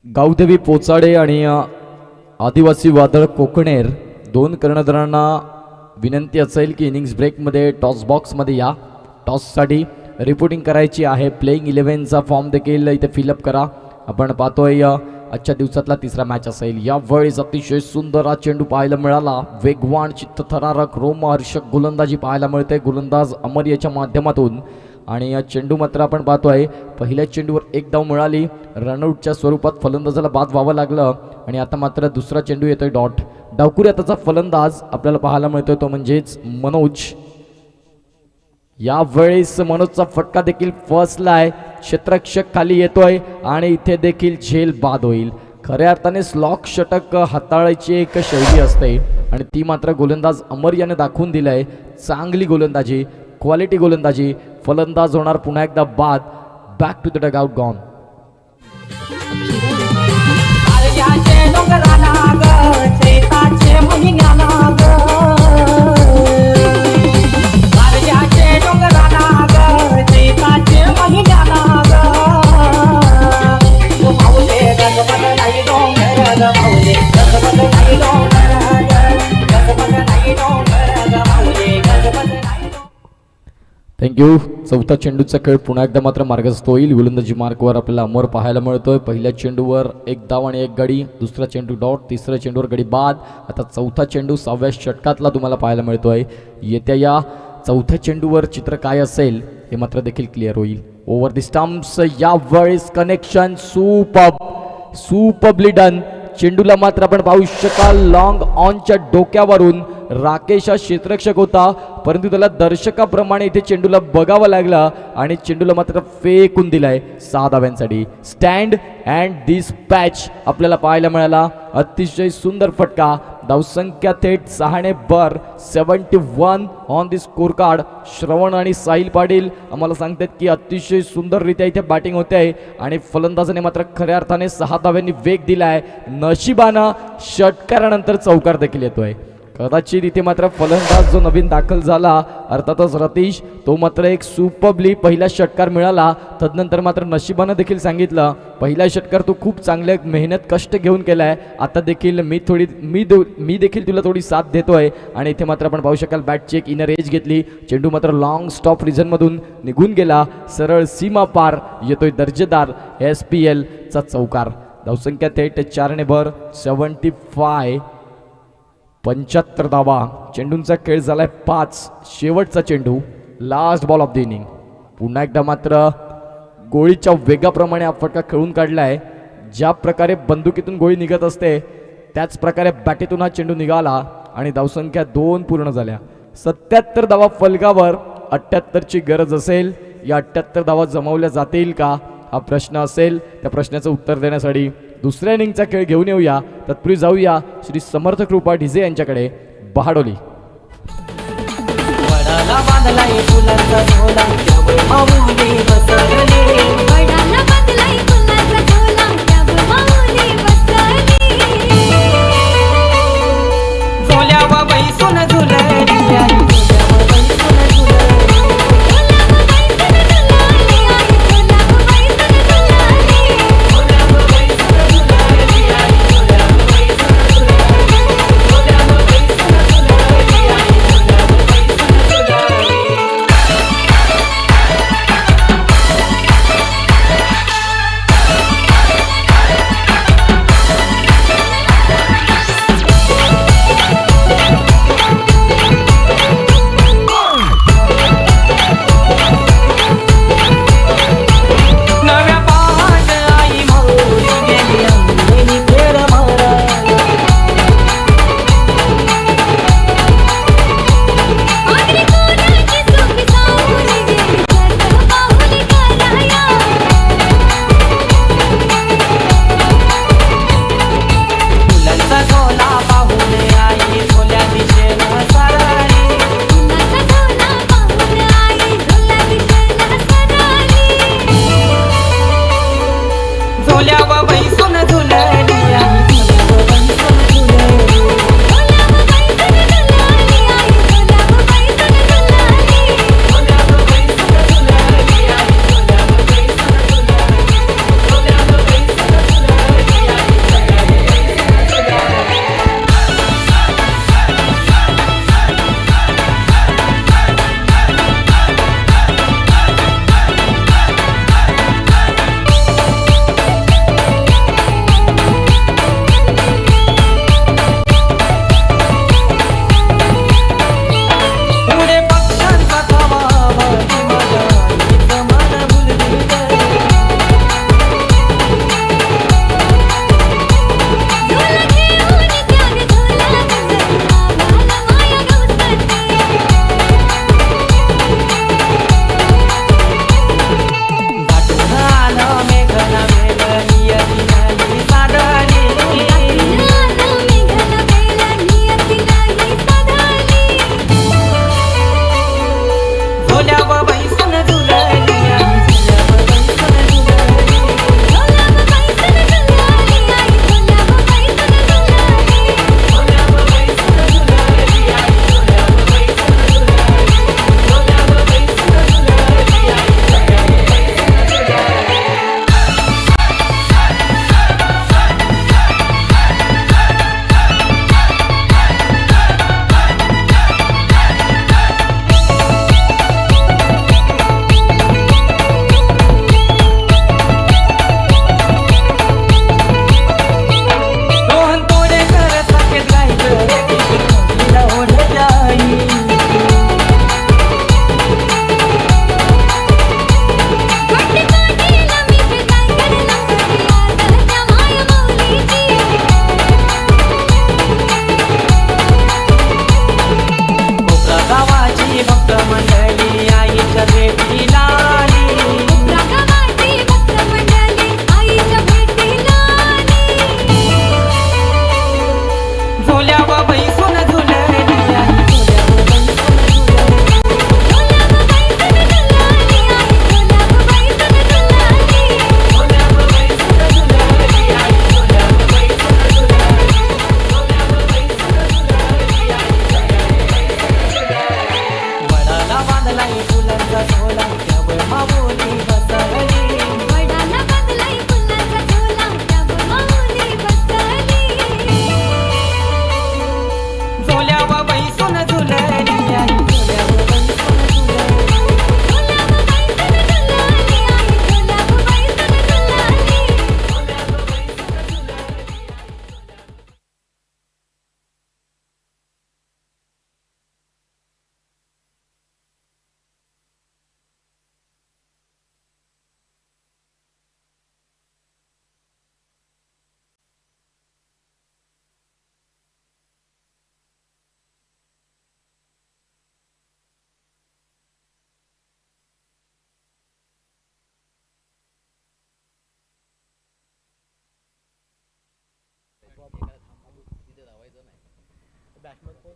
गावदेवी पोचाडे आणि आदिवासी वादळ कोकणेर 2 कर्णधारांना विनंती असेल की इनिंग्स ब्रेकमध्ये टॉस बॉक्समध्ये या. टॉससाठी रिपोर्टिंग करायची आहे. प्लेइंग 11चा फॉर्म देखील इथे फिलअप करा. आपण पाहतोय आजच्या दिवसातला 3रा मॅच असेल. यावेळेस अतिशय सुंदर हा चेंडू पाहायला मिळाला. वेगवान, चित्तथरारक, रोमहर्षक गोलंदाजी पाहायला मिळते गोलंदाज अमर याच्या माध्यमातून. आणि या चेंडू मात्र आपण पाहतोय पहिल्या चेंडूवर 1 धाव मिळाली. रनआउटच्या स्वरूपात फलंदाजाला बाद व्हावं लागलं आणि आता मात्र दुसरा चेंडू येतोय डॉट. डावखुरी आताचा फलंदाज आपल्याला पाहायला मिळतोय तो म्हणजेच मनोज. यावेळेस मनोजचा फटका देखील फसलाय. क्षेत्ररक्षक खाली येतोय आणि इथे देखील झेल बाद होईल. खऱ्या अर्थाने स्लॉक षटक हाताळायची एक शैली असते आणि ती मात्र गोलंदाज अमर याने दाखवून दिलंय. चांगली गोलंदाजी, क्वालिटी गोलंदाजी. फलंदाज होणार पुन्हा एकदा बाद. Back to the dugout gone. Thank you. चौथा चेंडूचा खेळ पुन्हा एकदा मात्र मार्गस्थ होईल. गोलंदाजी मार्कवर आपल्याला अमर पाहायला मिळतोय. पहिल्या चेंडूवर 1 धाव आणि 1 गडी. दुसरा चेंडू डॉट. तिसऱ्या चेंडूवर गडी बाद. आता चौथा चेंडू 6व्या षटकातला तुम्हाला पाहायला मिळतोय. येत्या या चौथ्या चेंडूवर चित्र काय असेल हे मात्र देखील क्लिअर होईल. ओव्हर दी स्टंप्स. यावेळेस कनेक्शन सुपरबली डन. चेंडूला मात्र आपण पाहू शकाल लॉंग ऑनच्या डोक्यावरून राकेश हा क्षेत्ररक्षक होता, परंतु त्याला दर्शकाप्रमाणे इथे चेंडूला बघावं लागला आणि चेंडूला मात्र फेकून दिलाय 6 धाव्यांसाठी. स्टँड अँड डिस्पॅच आपल्याला पाहायला मिळाला. अतिशय सुंदर फटका. धावसंख्या थेट 6 बर 71 ऑन दी स्कोर कार्ड. श्रवण आणि साहिल पाटील आम्हाला सांगतात की अतिशय सुंदररित्या इथे बॅटिंग होते आहे आणि फलंदाजाने मात्र खऱ्या अर्थाने 6 धाव्यांनी वेग दिलाय. नशिबानं षटकारानंतर चौकार देखील येतोय. कदाचित इथे मात्र फलंदाज जो नवीन दाखल झाला अर्थातच रतीश, तो मात्र एक सुपरबली पहिला षटकार मिळाला. तदनंतर मात्र नशिबानं देखील सांगितलं पहिला षटकार तो खूप चांगले मेहनत कष्ट घेऊन केलाय. आता देखील मी देखील तुला थोडी साथ देतोय. आणि इथे मात्र आपण पाहू शकाल बॅटची एक इनर एज घेतली. चेंडू मात्र लॉंग स्टॉप रिजनमधून निघून गेला. सरळ सीमा पार येतोय दर्जेदार SPL चा चौकार. धावसंख्या थेट 4 बर 75 75 धावा. चेंडूंचा खेळ झालाय 5. शेवटचा चेंडू, last ball of the inning. पुन्हा एकदा मात्र गोळीच्या वेगाप्रमाणे हा फटका खेळून काढलाय. ज्या प्रकारे बंदुकीतून गोळी निघत असते त्याच प्रकारे बॅटीतून हा चेंडू निघाला आणि धावसंख्या 2 पूर्ण झाल्या. 77 धावा फलकावर. 78ची गरज असेल. या 78 धावा जमवल्या जातील का हा प्रश्न असेल. त्या प्रश्नाचं उत्तर देण्यासाठी दुसऱ्या इनिंगचा खेळ घेऊन येऊया. तत्पूर्वी जाऊया श्री समर्थ कृपा ढिजे यांच्याकडे, बहाडोली. वडाला बांधलाय फुलांचा झोला, त्यावर माऊली बसवली. वडाला बांधलाय फुलांचा झोला, त्यावर माऊली बसली. झोल्यावर बैसून झुलली आई, झोल्यावर बैसून झुलली. झोलावर बैसून झुलाली आई, झोलावर बैसून झुलाली. झोल्यावर बैसून झुलली आई, झोल्यावर बैसून झुलली. झोल्यावर बैसून झुलली आई, झोल्यावर बैसून झुलली.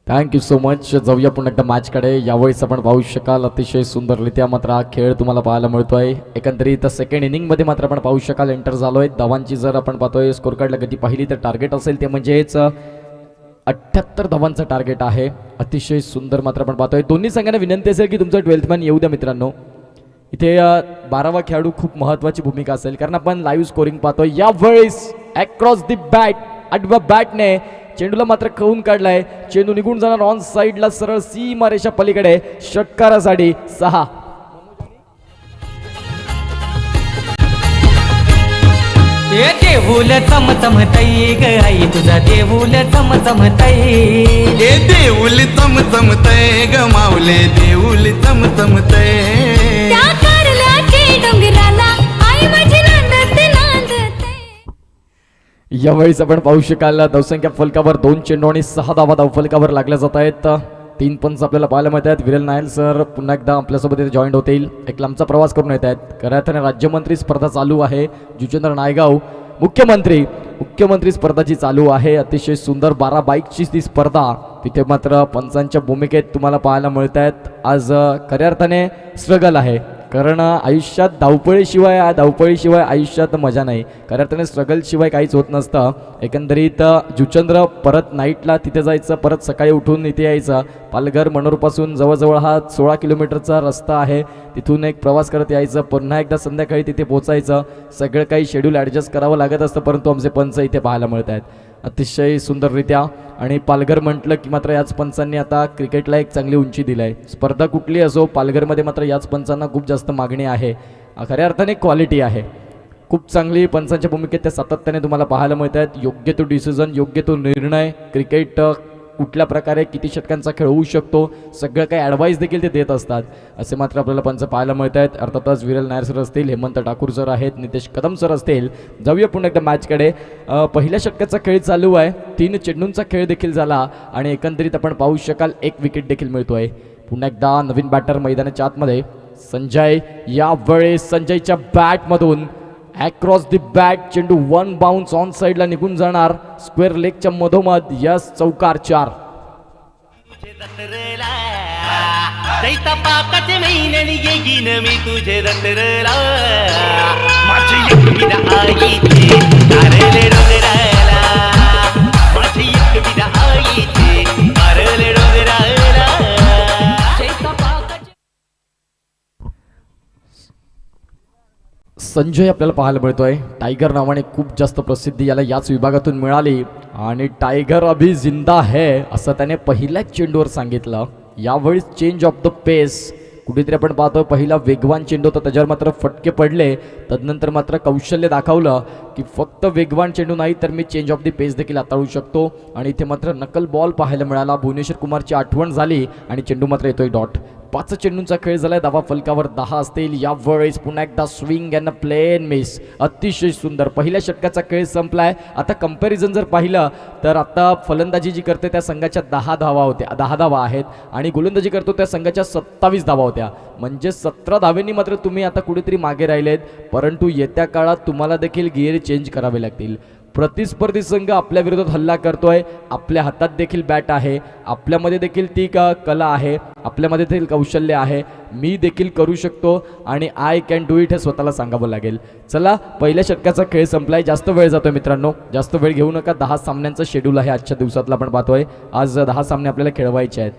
Thank you so much. जाऊया पुन्हा एकदा मॅचकडे. यावेळेस आपण पाहू शकाल अतिशय सुंदररित्या मात्र हा खेळ तुम्हाला पाहायला मिळतोय. एकंदरीत सेकंड इनिंगमध्ये मात्र आपण पाहू शकाल एंटर झालोय. धावांची जर आपण पाहतोय स्कोर कार्डला गती पाहिली तर टार्गेट असेल ते म्हणजेच 78 धावांचं टार्गेट आहे. अतिशय सुंदर मात्र आपण पाहतोय. दोन्ही संघांना विनंती असेल की तुमचं 12th मॅन येऊ द्या मित्रांनो. इथे 12वा खेळाडू खूप महत्त्वाची भूमिका असेल कारण आपण लाईव्ह स्कोरिंग पाहतोय. यावेळेस अक्रॉस दी बॅट आडव्या बॅटने चेंडूला मात्र खवून काढलाय. चेंडू निघून जाणार ऑन साईडला सरळ सीमारेषा पलीकडे षटकारासाठी 6. देऊल चमचमतई ग आई तुझा देऊल चमचमतई. हे देऊल चमचमतय ग माऊले देऊल चमचमतय. त्या कारल्याचे डोंगराला आई माझी नांदत नांदते. यावेळेस आपण पाहू शकाल धावसंख्या फलकावर 2 चेंडू आणि 6 धावा धावफलकावर लागल्या जात आहेत. 3 पंच आपल्याला पाहायला मिळत आहेत. विरल नायल सर पुन्हा एकदा आपल्यासोबत इथे जॉईंट होतील. एक लांबचा प्रवास करून येत आहेत. खऱ्या अर्थाने राज्यमंत्री स्पर्धा चालू आहे. जुचेंद्र नायगाव मुख्यमंत्री स्पर्धाची चालू आहे. अतिशय सुंदर 12 बाईकची ती स्पर्धा. तिथे मात्र पंचांच्या भूमिकेत तुम्हाला पाहायला मिळत आहेत. आज खऱ्या अर्थाने स्ट्रगल आहे कारण आयुष्यात धावपळीशिवाय आयुष्यात मजा नाही. खऱ्या अर्थाने स्ट्रगलशिवाय काहीच होत नसतं. एकंदरीत जुचंद्र परत नाईटला तिथे जायचं, परत सकाळी उठून इथे यायचं. पालघर मनोरपासून जवळजवळ हा 16 किलोमीटरचा रस्ता आहे. तिथून एक प्रवास करत यायचं, पुन्हा एकदा संध्याकाळी तिथे पोचायचं. सगळं काही शेड्यूल ॲडजस्ट करावं लागत असतं परंतु आमचे पंच इथे पाहायला मिळत आहेत अतिशय सुंदररित्या. आणि पालघर म्हटलं की मात्र याच पंचांनी आता क्रिकेटला एक चांगली उंची दिली आहे. स्पर्धा कुठली असो पालघरमध्ये मात्र याच पंचांना खूप जास्त मागणी आहे. खऱ्या अर्थाने क्वालिटी आहे खूप चांगली. पंचांच्या भूमिकेत त्या सातत्याने तुम्हाला पाहायला मिळत आहेत. योग्य तो डिसिजन, योग्य तो निर्णय, क्रिकेट कुठल्या प्रकारे किती षटकांचा खेळ होऊ शकतो सगळं काही ॲडवाईस देखील ते देत असतात असे मात्र आपल्याला पंच पाहायला मिळत आहेत. अर्थातच विरल नायर सर असतील, हेमंत ठाकूर सर आहेत, नितेश कदम सर असतील. जाऊया पुन्हा एकदा मॅचकडे. पहिल्या षटकाचा खेळ चालू आहे. 3 चेंडूंचा खेळ देखील झाला आणि एकंदरीत आपण पाहू शकाल 1 विकेट देखील मिळतोय. पुन्हा एकदा नवीन बॅटर मैदानाच्या आतमध्ये संजय. यावेळेस संजयच्या बॅटमधून अक्रॉस दी बॅट चेंडू 1 बाउन्स ऑन साईडला निघून जाणार स्क्वेअर लेगच्या मधोमध. यस चौकार 4. दैता पाकाचे महिन्याने येईन मी तुझे रतरला माझी एकविदा आईचे कारले डोंगराला माझी एकविदा आईचे कारले डोंगराला. संजय आपल्याला पाहायला मिळतोय. टायगर नावाने खूप जास्त प्रसिद्धी याला याच विभागातून मिळाली आणि टायगर अभी जिंदा है असं त्याने पहिल्याच चेंडूवर सांगितलं. यावेळी चेंज ऑफ द पेस कुठेतरी आपण पाहतो. पहिला वेगवान चेंडू होता त्याच्यावर मात्र फटके पडले. तदनंतर मात्र कौशल्य दाखवलं की फक्त वेगवान चेंडू नाही तर मी चेंज ऑफ द पेस देखील हाताळू शकतो. आणि इथे मात्र नकल बॉल पाहायला मिळाला. भुवनेश्वर कुमारची आठवण झाली आणि चेंडू मात्र येतोय डॉट. 5 चेंडूंचा खेळ झालाय. धावा फलकावर 10 असतील. यावेळेस पुन्हा एकदा स्विंग अँड प्लेन मिस. अतिशय सुंदर. पहिल्या षटकाचा खेळ संपलाय. आता कंपॅरिझन जर पाहिलं तर आता फलंदाजी जी करते त्या संघाच्या 10 धावा आहेत आणि गोलंदाजी करतो त्या संघाच्या 27 धावा होत्या. म्हणजे 17 धावेंनी मात्र तुम्ही आता कुठेतरी मागे राहिलेत. परंतु येत्या काळात तुम्हाला देखील गिअर चेंज करावे लागतील. प्रतिस्पर्धी संघ आपल्या विरोधात हल्ला करतोय. आपल्या हातात देखील बॅट आहे. आपल्यामध्ये देखील ती कला आहे. आपल्यामध्ये देखील कौशल्य आहे. मी देखील करू शकतो आणि आय कॅन डू इट हे स्वतःला सांगावं लागेल. चला पहिल्या षटकाचा खेळ संपलाय. जास्त वेळ जातोय मित्रांनो, जास्त वेळ घेऊ नका. 10 सामन्यांचं शेड्यूल आहे आजच्या दिवसातला आपण पाहतोय. आज 10 सामने आपल्याला खेळवायचे आहेत.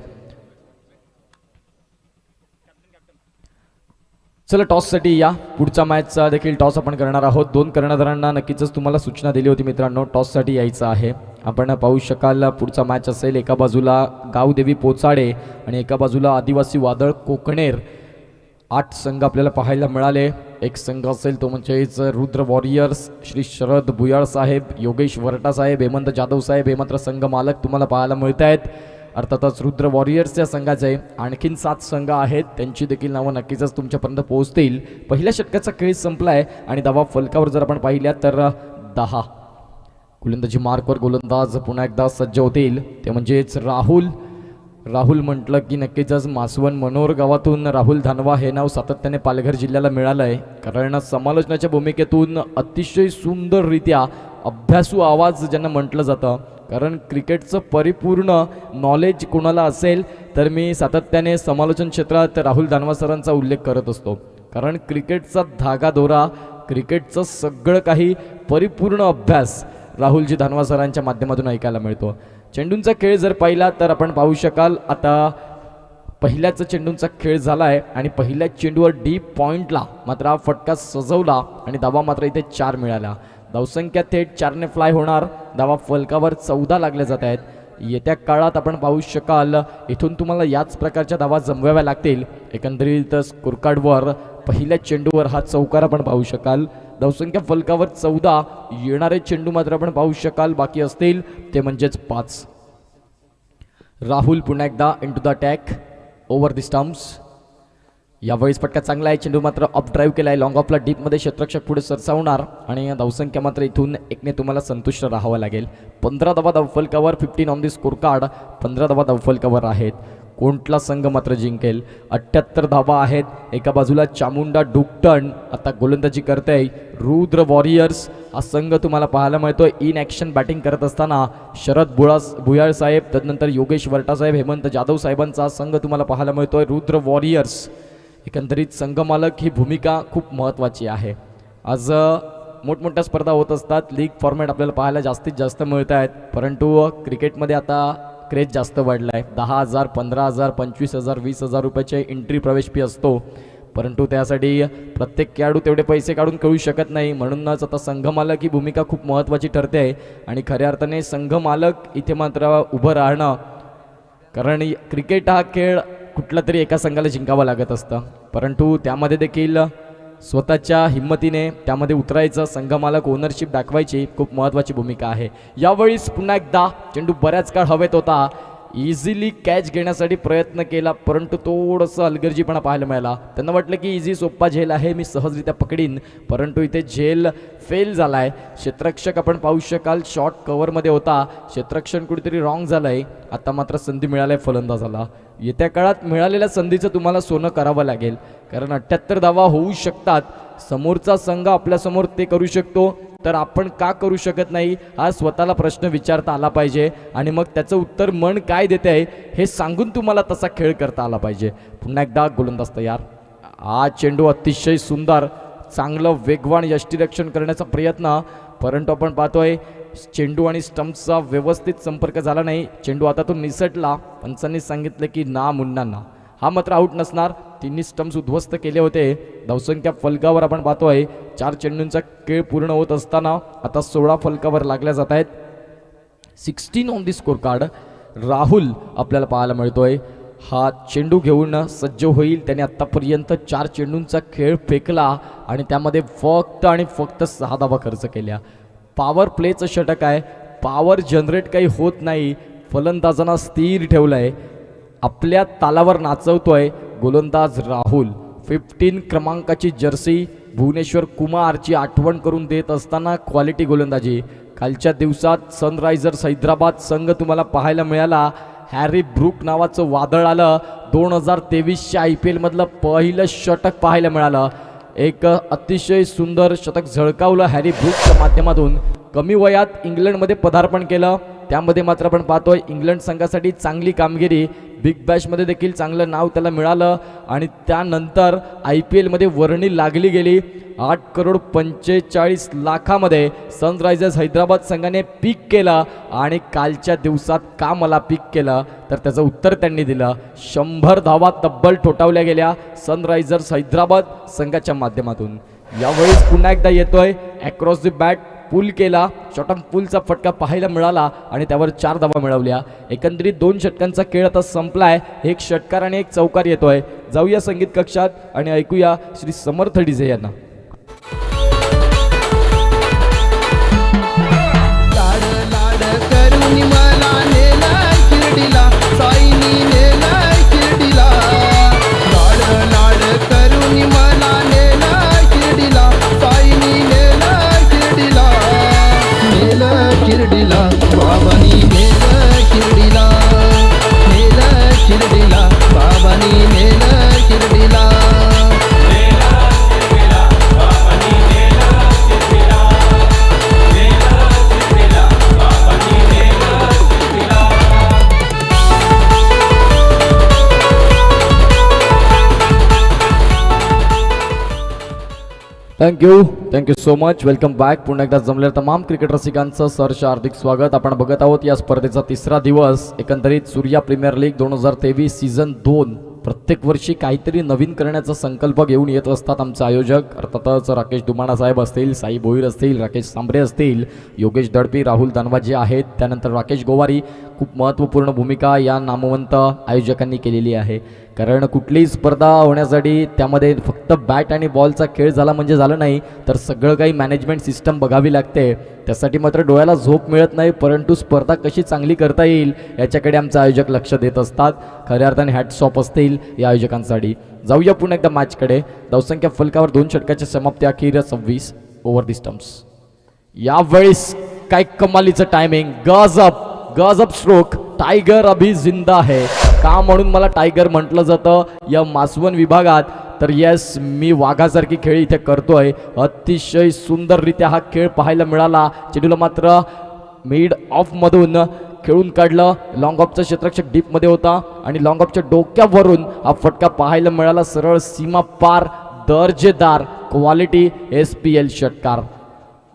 चला टॉससाठी या. पुढचा मॅचचा देखील टॉस आपण करणार आहोत. 2 कर्णधारांना नक्कीच तुम्हाला सूचना दिली होती मित्रांनो टॉससाठी यायचं आहे. आपण पाहू शकाल पुढचा मॅच असेल. एका बाजूला गावदेवी पोचाडे आणि एका बाजूला आदिवासी वादळ कोकणेर. 8 संघ आपल्याला पाहायला मिळाले. एक संघ असेल तो म्हणजेच रुद्र वॉरियर्स, श्री शरद भुयाळ साहेब, योगेश वरटा साहेब, हेमंत जाधव साहेब हे मात्र संघ मालक तुम्हाला पाहायला मिळत आहेत. अर्थातच रुद्र वॉरियर्सच्या संघाचे आणखीन 7 संघ आहेत. त्यांची देखील नावं नक्कीच तुमच्यापर्यंत पोहोचतील. पहिल्या षटकाचा खेळ संपलाय आणि धावा फलकावर जर आपण पाहिल्या तर 10. गोलंदाजी मार्कवर गोलंदाज पुन्हा एकदा सज्ज होतील ते म्हणजेच राहुल म्हटलं की नक्कीच मासवण मनोर गावातून राहुल धानवा हे नाव सातत्याने पालघर जिल्ह्याला मिळालं आहे. कारण समालोचनाच्या भूमिकेतून अतिशय सुंदररित्या अभ्यासू आवाज ज्यांना म्हटलं जातं कारण क्रिकेटचं परिपूर्ण नॉलेज कोणाला असेल तर मी सातत्याने समालोचन क्षेत्रात राहुल दानवा सरांचा उल्लेख करत असतो. कारण क्रिकेटचा धागादोरा, क्रिकेटचं सगळं काही परिपूर्ण अभ्यास राहुलजी धानवा सरांच्या माध्यमातून ऐकायला मिळतो. चेंडूंचा खेळ जर पाहिला तर आपण पाहू शकाल आता पहिल्याच चेंडूंचा खेळ झाला आहे आणि पहिल्या चेंडूवर डीप पॉईंटला मात्र हा फटका सजवला आणि धावा मात्र इथे 4 मिळाला. धावसंख्या थेट 4ने फ्लाय होणार. धावा फलकावर 14 लागल्या जात आहेत. येत्या काळात आपण पाहू शकाल इथून तुम्हाला याच प्रकारच्या धावा जमवाव्या लागतील. एकंदरीत स्कोरकार्डवर पहिल्या चेंडूवर हा चौकार आपण पाहू शकाल. धावसंख्या फलकावर 14. येणारे चेंडू मात्र आपण पाहू शकाल बाकी असतील ते म्हणजेच 5. राहुल पुन्हा एकदा into the attack over the stumps. यावेळेस फटका चांगला आहे. चेंडू मात्र अप ड्राईव्ह केला आहे. लॉंग ऑफला डीपमध्ये क्षेत्ररक्षक पुढे सरसावणार आणि धावसंख्या मात्र इथून 1ने तुम्हाला संतुष्ट राहावं लागेल. 15 धावा धावफलकावर, 15 ऑन दी स्कोर कार्ड. 15 धावा धावफलकावर आहेत. कोणतला संघ मात्र जिंकेल? 78 धावा आहेत. एका बाजूला चामुंडा डुकटन आता गोलंदाजी करते. रुद्र वॉरियर्स हा संघ तुम्हाला पाहायला मिळतोय इन ॲक्शन बॅटिंग करत असताना. शरद भुयाळ साहेब, त्यानंतर योगेश वर्टा साहेब, हेमंत जाधव साहेबांचा संघ तुम्हाला पाहायला मिळतोय. रुद्र वॉरियर्स. एकंदरीत संघमालक ही भूमिका खूप महत्त्वाची आहे. आज मोठमोठ्या स्पर्धा होत असतात. लीग फॉर्मॅट आपल्याला पाहायला जास्तीत जास्त मिळत आहेत. परंतु क्रिकेटमध्ये आता क्रेज जास्त वाढला आहे. 10,000, 15,000, 25,000, 20,000 रुपयाचे एंट्री प्रवेश फी असतो. परंतु त्यासाठी प्रत्येक खेळाडू तेवढे पैसे काढून खेळू शकत नाही. म्हणूनच आता संघमालक ही भूमिका खूप महत्त्वाची ठरते आहे आणि खऱ्या अर्थाने संघमालक इथे मात्र उभं राहणं. कारण क्रिकेट हा खेळ कुठला तरी एका संघाला जिंकावं लागत असतं. परंतु त्यामध्ये देखील स्वतःच्या हिंमतीने त्यामध्ये उतरायचं, संघमालक ओनरशिप दाखवायची खूप महत्त्वाची भूमिका आहे. यावेळीस पुन्हा एकदा चेंडू बऱ्याच काळ हवेत होता. इझिली कॅच घेण्यासाठी प्रयत्न केला परंतु थोडंसं हलगर्जीपणा पाहायला मिळाला. त्यांना वाटलं की इझी सोप्पा झेल आहे, मी सहजरित्या पकडीन, परंतु इथे झेल फेल झाला आहे. क्षेत्ररक्षक आपण पाहू शकाल शॉर्ट कव्हरमध्ये होता. क्षेत्ररक्षण कुठेतरी रॉंग झालं आहे. आता मात्र संधी मिळाली आहे फलंदाजाला. येत्या काळात मिळालेल्या संधीचं तुम्हाला सोनं करावं लागेल. कारण 78 धावा होऊ शकतात. समोरचा संघ आपल्यासमोर ते करू शकतो तर आपण का करू शकत नाही हा स्वतःला प्रश्न विचारता आला पाहिजे आणि मग त्याचं उत्तर मन काय देते आहे हे सांगून तुम्हाला तसा खेळ करता आला पाहिजे. पुन्हा एकदा गोलंदाज तयार. हा चेंडू अतिशय सुंदर, चांगलं वेगवान यष्टीरक्षण करण्याचा प्रयत्न, परंतु आपण पाहतोय चेंडू आणि स्टंप्सचा व्यवस्थित संपर्क झाला नाही. चेंडू आता तो निसटला. पंचांनी सांगितलं की ना मुन्ना ना. हा मात्र आऊट नसणार. तिन्ही स्टंप्स उद्ध्वस्त केले होते. धावसंख्या फलकावर आपण पाहतोय 4 चेंडूंचा खेळ पूर्ण होत असताना आता 16 फलकावर लागल्या जात आहेत. 16 on the score card. Rahul आपल्याला पाहायला मिळतोय हा चेंडू घेऊन सज्ज होईल. त्याने आत्तापर्यंत 4 चेंडूंचा खेळ फेकला आणि त्यामध्ये फक्त आणि फक्त 6 धावा खर्च केल्या. पॉवर प्लेचं षटक आहे. पॉवर जनरेट काही होत नाही. फलंदाजांना स्थिर ठेवलं आहे. आपल्या तालावर नाचवतोय गोलंदाज राहुल. 15 क्रमांकाची जर्सी भुवनेश्वर कुमारची आठवण करून देत असताना क्वालिटी गोलंदाजी. कालच्या दिवसात सनरायझर्स हैदराबाद संघ तुम्हाला पाहायला मिळाला. हॅरी ब्रूक नावाचं वादळ आलं. 2023च्या IPL मधलं पहिलं षटक पाहायला मिळालं. एक अतिशय सुंदर शतक झळकावलं हॅरी ब्रूकच्या माध्यमातून. कमी वयात इंग्लंडमध्ये पदार्पण केलं. त्यामध्ये मात्र आपण पाहतोय इंग्लंड संघासाठी चांगली कामगिरी. बिग बॅशमध्ये देखील चांगलं नाव त्याला मिळालं आणि त्यानंतर IPL मध्ये वर्णी लागली गेली. 8,45,00,000मध्ये सनरायझर्स हैदराबाद संघाने पीक केलं आणि कालच्या दिवसात का मला पीक केलं तर त्याचं उत्तर त्यांनी दिलं. 100 धावा तब्बल ठोठावल्या गेल्या सनरायझर्स हैदराबाद संघाच्या माध्यमातून. यावेळेस पुन्हा एकदा येतोय अक्रॉस द बॅट. पुल केला. शॉर्टम पुलचा फटका पाहायला मिळाला आणि त्यावर 4 धावा मिळवल्या. एकंदरीत 2 षटकांचा खेळ आता संपलाय. एक षटकार आणि एक चौकार येतोय. जाऊया संगीत कक्षात आणि ऐकूया श्री समर्थ डिझे यांना. लाड लाड करून मला नेला शिर्डीला, साईनी नेला शिर्डीला. लाड लाड करून मला नेला शिर्डीला, साईनी नेला शिर्डीला. नेला शिर्डीला बाबानी नेला शिर्डीला, नेला शिर्डीला बाबानी नेला शिर्डीला. Thank you so much. Welcome back. पुन्हा एकदा जमलेल्या तमाम क्रिकेट रसिकांचं सहर्ष हार्दिक स्वागत. आपण बघत आहोत या स्पर्धेचा तिसरा दिवस. एकंदरीत सूर्या प्रीमियर लीग 2023 सीझन 2 प्रत्येक वर्षी काहीतरी नवीन करण्याचा संकल्प घेऊन येत असतात आमचे आयोजक. अर्थातच राकेश दुमाणा साहेब असतील, साई भोईर असतील, राकेश सांबरे असतील, योगेश दडपी, राहुल दानवा जे आहेत, त्यानंतर राकेश गोवारी. खूप महत्त्वपूर्ण भूमिका या नामवंत आयोजकांनी केलेली आहे. कारण कुठलीही स्पर्धा होण्यासाठी त्यामध्ये फक्त बॅट आणि बॉलचा खेळ झाला म्हणजे झालं नाही, तर सगळं काही मॅनेजमेंट सिस्टम बघावी लागते. त्यासाठी मात्र डोळ्याला झोप मिळत नाही, परंतु स्पर्धा कशी चांगली करता येईल याच्याकडे आमचे आयोजक लक्ष देत असतात. खऱ्या अर्थाने हॅट्स ऑफ असतील या आयोजकांसाठी. जाऊया पुन्हा एकदा मॅचकडे. धावसंख्या फलकावर 2 षटकाच्या समाप्ती अखेर 26 ओव्हर दी स्टम्प्स. यावेळेस काय कमालीचं टायमिंग. गजब स्ट्रोक. टायगर अभी जिंदा है. का म्हणून मला टायगर म्हटलं जातं या मासवण विभागात, तर येस, मी वाघासारखी खेळ इथे करतोय. अतिशय सुंदररित्या हा खेळ पाहायला मिळाला. चेंडूला मात्र मिड ऑफमधून खेळून काढलं. लॉंग ऑफचा क्षेत्ररक्षक डीपमध्ये होता आणि लॉंग ऑफच्या डोक्यावरून हा फटका पाहायला मिळाला. सरळ सीमा पार, दर्जेदार क्वालिटी SPL षटकार.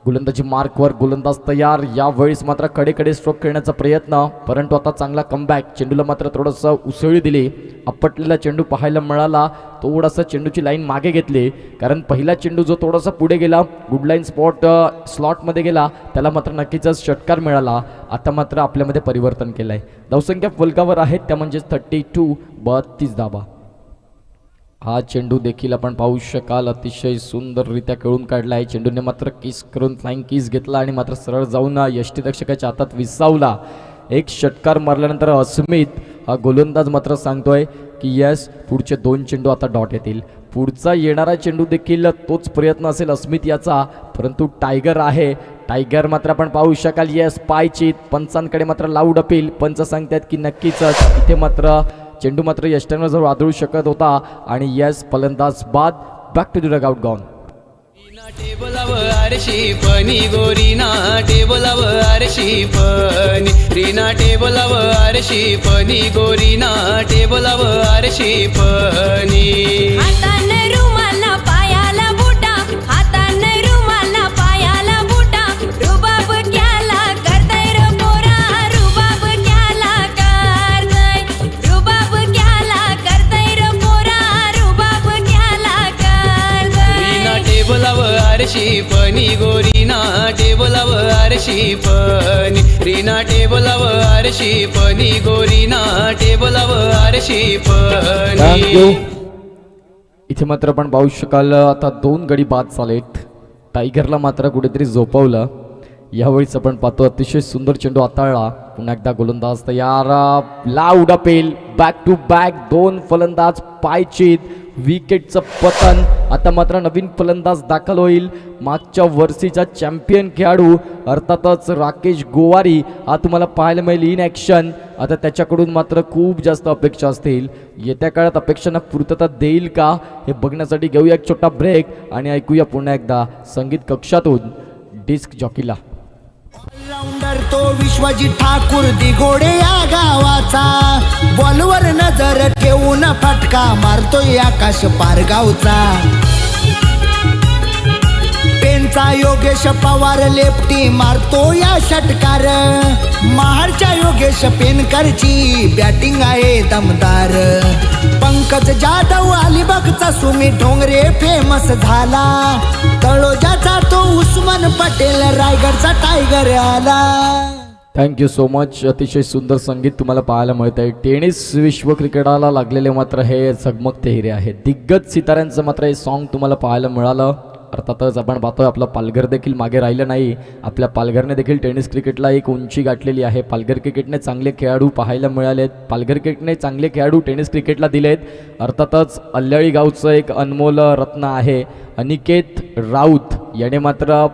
गोलंदाजी मार्कवर गोलंदाज तयार. यावेळेस मात्र कडे स्ट्रोक खेळण्याचा प्रयत्न, परंतु आता चांगला कमबॅक. चेंडूला मात्र थोडंसं उसळी दिली. आपटलेला चेंडू पाहायला मिळाला. थोडासा चेंडूची लाईन मागे घेतली, कारण पहिला चेंडू जो थोडासा पुढे गेला, गुड लाईन स्लॉटमध्ये गेला, त्याला मात्र नक्कीच षटकार मिळाला. आता मात्र आपल्यामध्ये परिवर्तन केलं आहे. धावसंख्या फलकावर आहेत त्या म्हणजेच 32 धावा. हा चेंडू देखील आपण पाहू शकाल अतिशय सुंदररित्या खेळून काढला आहे. चेंडूने मात्र किस करून फ्लाइंग किस घेतला आणि मात्र सरळ जाऊन यष्टीरक्षकाच्या हातात विसावला. एक षटकार मारल्यानंतर अस्मित हा गोलंदाज मात्र सांगतोय की यस, पुढचे 2 चेंडू आता डॉट येतील. पुढचा येणारा चेंडू देखील तोच प्रयत्न असेल अस्मित याचा, परंतु टायगर आहे. टायगर मात्र आपण पाहू शकाल यस पायचीत. पंचांकडे मात्र लाऊड अपील. पंच सांगतात की नक्कीच इथे मात्र चेंडू मात्र यष्टींवर जवळ आदळू शकत होता आणि यस, फलंदाज बाद. Back to the dugout gone. टेबलावर आरशी पनी गोरीना टेबलावर आरशी पनी रीना टेबलावर आरशी पनी गोरीना टेबलावर आरशी पनी. हातानं रुमाला पायाला बुटा, हातानं रुमाला पायाला बुटा, रुबाब क्याला करतय रे पोरा, रुबाब क्याला करतय, रुबाब क्याला करतय रे पोरा, रुबाब क्याला करतय. रीना टेबलावर आरशी पनी गोरीना टेबलावर आरशी पनी रीना टेबलावर आरशी पनी गोरीना टेबलावर आरशी पनी. इथे मात्र आपण पाहू शकाल आता 2 गडी बाद झालेत. टायगरला मात्र कुठेतरी झोपवलं. यावेळीच आपण पाहतो अतिशय सुंदर चेंडू हाताळला. पुन्हा एकदा गोलंदाज तयार. Loud appeal. Back to back 2 फलंदाज पायचीत. विकेटचं पतन. आता मात्र नवीन फलंदाज दाखल होईल. मागच्या वर्षीचा चॅम्पियन खेळाडू अर्थातच राकेश गोवारी हा तुम्हाला पाहायला मिळेल इन ॲक्शन. आता त्याच्याकडून मात्र खूप जास्त अपेक्षा असतील. येत्या काळात अपेक्षांना पूर्तता देईल का हे बघण्यासाठी घेऊया एक छोटा ब्रेक आणि ऐकूया पुन्हा एकदा संगीत कक्षातून डिस्क जॉकीला. ऑलराऊंडर तो विश्वजित ठाकूर दिघोडे या गावाचा, बॉलवर नजर ठेवून फटका मारतोय आकाश पारगावचा. पेनचा योगेश पवार लेफ्टी मारतो या षटकार, महाडच्या योगेश पेनकरची बॅटिंग आहे दमदार. पंकज जाधव अलिबागचा सुमी ढोंगरे फेमस झाला, तळोजाचा तो उस्मान पटेल रायगडचा टायगर आला. Thank you so much. अतिशय सुंदर संगीत तुम्हाला पाहायला मिळत आहे. टेनिस विश्व क्रिकेटाला लागलेले मात्र हे झगमगते हिरे आहेत. दिग्गज सिताऱ्यांचं मात्र हे सॉन्ग तुम्हाला पाहायला मिळालं. अर्थातच आपण पाहतोय आपलं पालघर देखील मागे राहिलं नाही. आपल्या पालघरने देखील टेनिस क्रिकेटला एक उंची गाठलेली आहे. पालघर क्रिकेटने चांगले खेळाडू पाहायला मिळालेत. पालघर क्रिकेटने चांगले खेळाडू टेनिस क्रिकेटला दिलेत. अर्थातच अल्ल्याळी गावचं एक अनमोल रत्न आहे अनिकेत राऊत. याने मात्र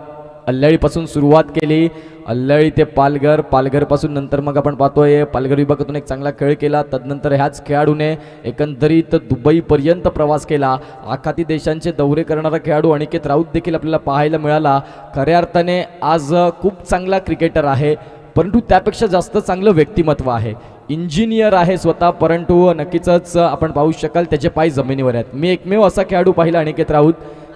अल्ल्याळीपासून सुरुवात केली. अल्ल्याळी ते पालघर, पालघरपासून नंतर मग आपण पाहतोय पालघर विभागातून एक चांगला खेळ केला. तदनंतर ह्याच खेळाडूने एकंदरीत दुबईपर्यंत प्रवास केला. आखाती देशांचे दौरे करणारा खेळाडू अनिकेत राऊत देखील आपल्याला पाहायला मिळाला. खऱ्या अर्थाने आज खूप चांगला क्रिकेटर आहे, परंतु त्यापेक्षा जास्त चांगलं व्यक्तिमत्व आहे. इंजिनियर आहे स्वतः, परंतु नक्कीच आपण पाहू शकाल त्याचे पाय जमिनीवर आहेत. मी एकमेव असा खेळाडू पाहिला अनिकेत राऊत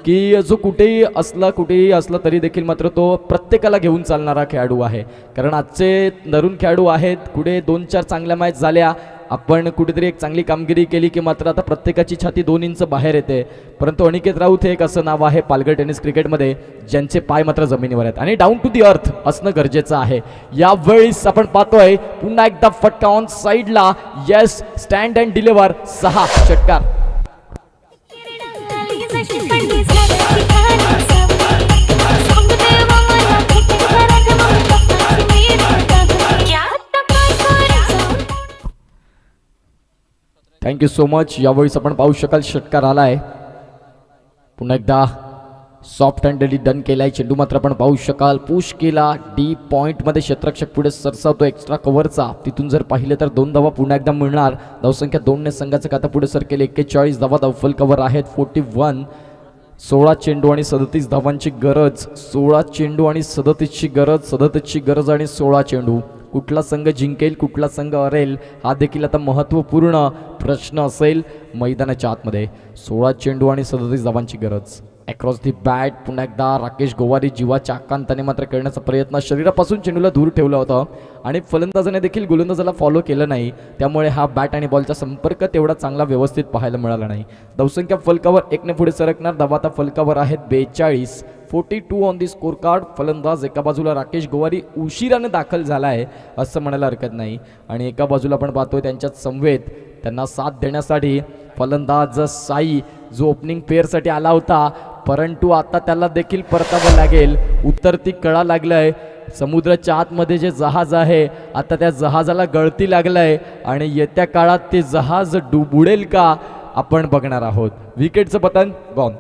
की जो कुठेही असला तरी देखील मात्र तो प्रत्येकाला घेऊन चालणारा खेळाडू आहे. कारण आजचे तरुण खेळाडू आहेत, कुठे 2-4 चांगल्या मॅच झाल्या, आपण कुठेतरी एक चांगली कामगिरी केली की मात्र आता प्रत्येकाची छाती 2 इंच बाहेर येते. परंतु अनिकेत राऊत हे एक असं नाव आहे पालघर टेनिस क्रिकेटमध्ये ज्यांचे पाय मात्र जमिनीवर आहेत आणि डाऊन टू दी अर्थ असणं गरजेचं आहे. यावेळेस आपण पाहतोय पुन्हा एकदा फटका ऑन साईडला. येस, स्टँड अँड डिलिव्हर 6 षटकार. Thank you so much. यावेळेस आपण पाहू शकाल षटकार आलाय. पुन्हा एकदा सॉफ्ट हँडली डन केलाय. चेंडू मात्र आपण पाहू शकाल पुश केला डीप पॉईंटमध्ये. क्षेत्ररक्षक पुढे सरसावतो एक्स्ट्रा कव्हरचा. तिथून जर पाहिलं तर 2 धावा पुन्हा एकदा मिळणार. धावसंख्या 2ने संघाचं खाता पुढे सरकेल. 41 धावा धावफल कव्हर आहेत 41. 16 चेंडू आणि 37 धावांची गरज. 16 चेंडू आणि 37ची गरज. 37ची गरज आणि 16 चेंडू. कुठला संघ जिंकेल, कुठला संघ हरेल हा देखील आता महत्त्वपूर्ण प्रश्न असेल मैदानाच्या आतमध्ये. 16 चेंडू आणि 37 धावांची गरज. अक्रॉस दी बॅट पुन्हा एकदा राकेश गोवारी जीवाच्या आकांताने मात्र करण्याचा प्रयत्न. शरीरापासून चेंडूला दूर ठेवलं होतं आणि फलंदाजाने देखील गोलंदाजाला फॉलो केलं नाही. त्यामुळे हा बॅट आणि बॉलचा संपर्क तेवढा चांगला व्यवस्थित पाहायला मिळाला नाही. धावसंख्या फलकावर 1ने पुढे सरकणार. धावा आता फलकावर आहेत 42. 42 ऑन दी स्कोर कार्ड. फलंदाज एका बाजूला राकेश गोवारी उशिराने दाखल झाला आहे असं म्हणायला हरकत नाही आणि एका बाजूला आपण पाहतोय त्यांच्यात समवेत त्यांना साथ देण्यासाठी फलंदाज साई जो ओपनिंग पेअरसाठी आला होता, परंतु आता त्याला देखील परतावं लागेल. उतरती कळा लागलाय. समुद्राच्या आतमध्ये जे जहाज आहे आता त्या जहाजाला गळती लागलाय आणि येत्या काळात ते जहाज बुडेल का आपण बघणार आहोत. विकेटचं पतन गॉन.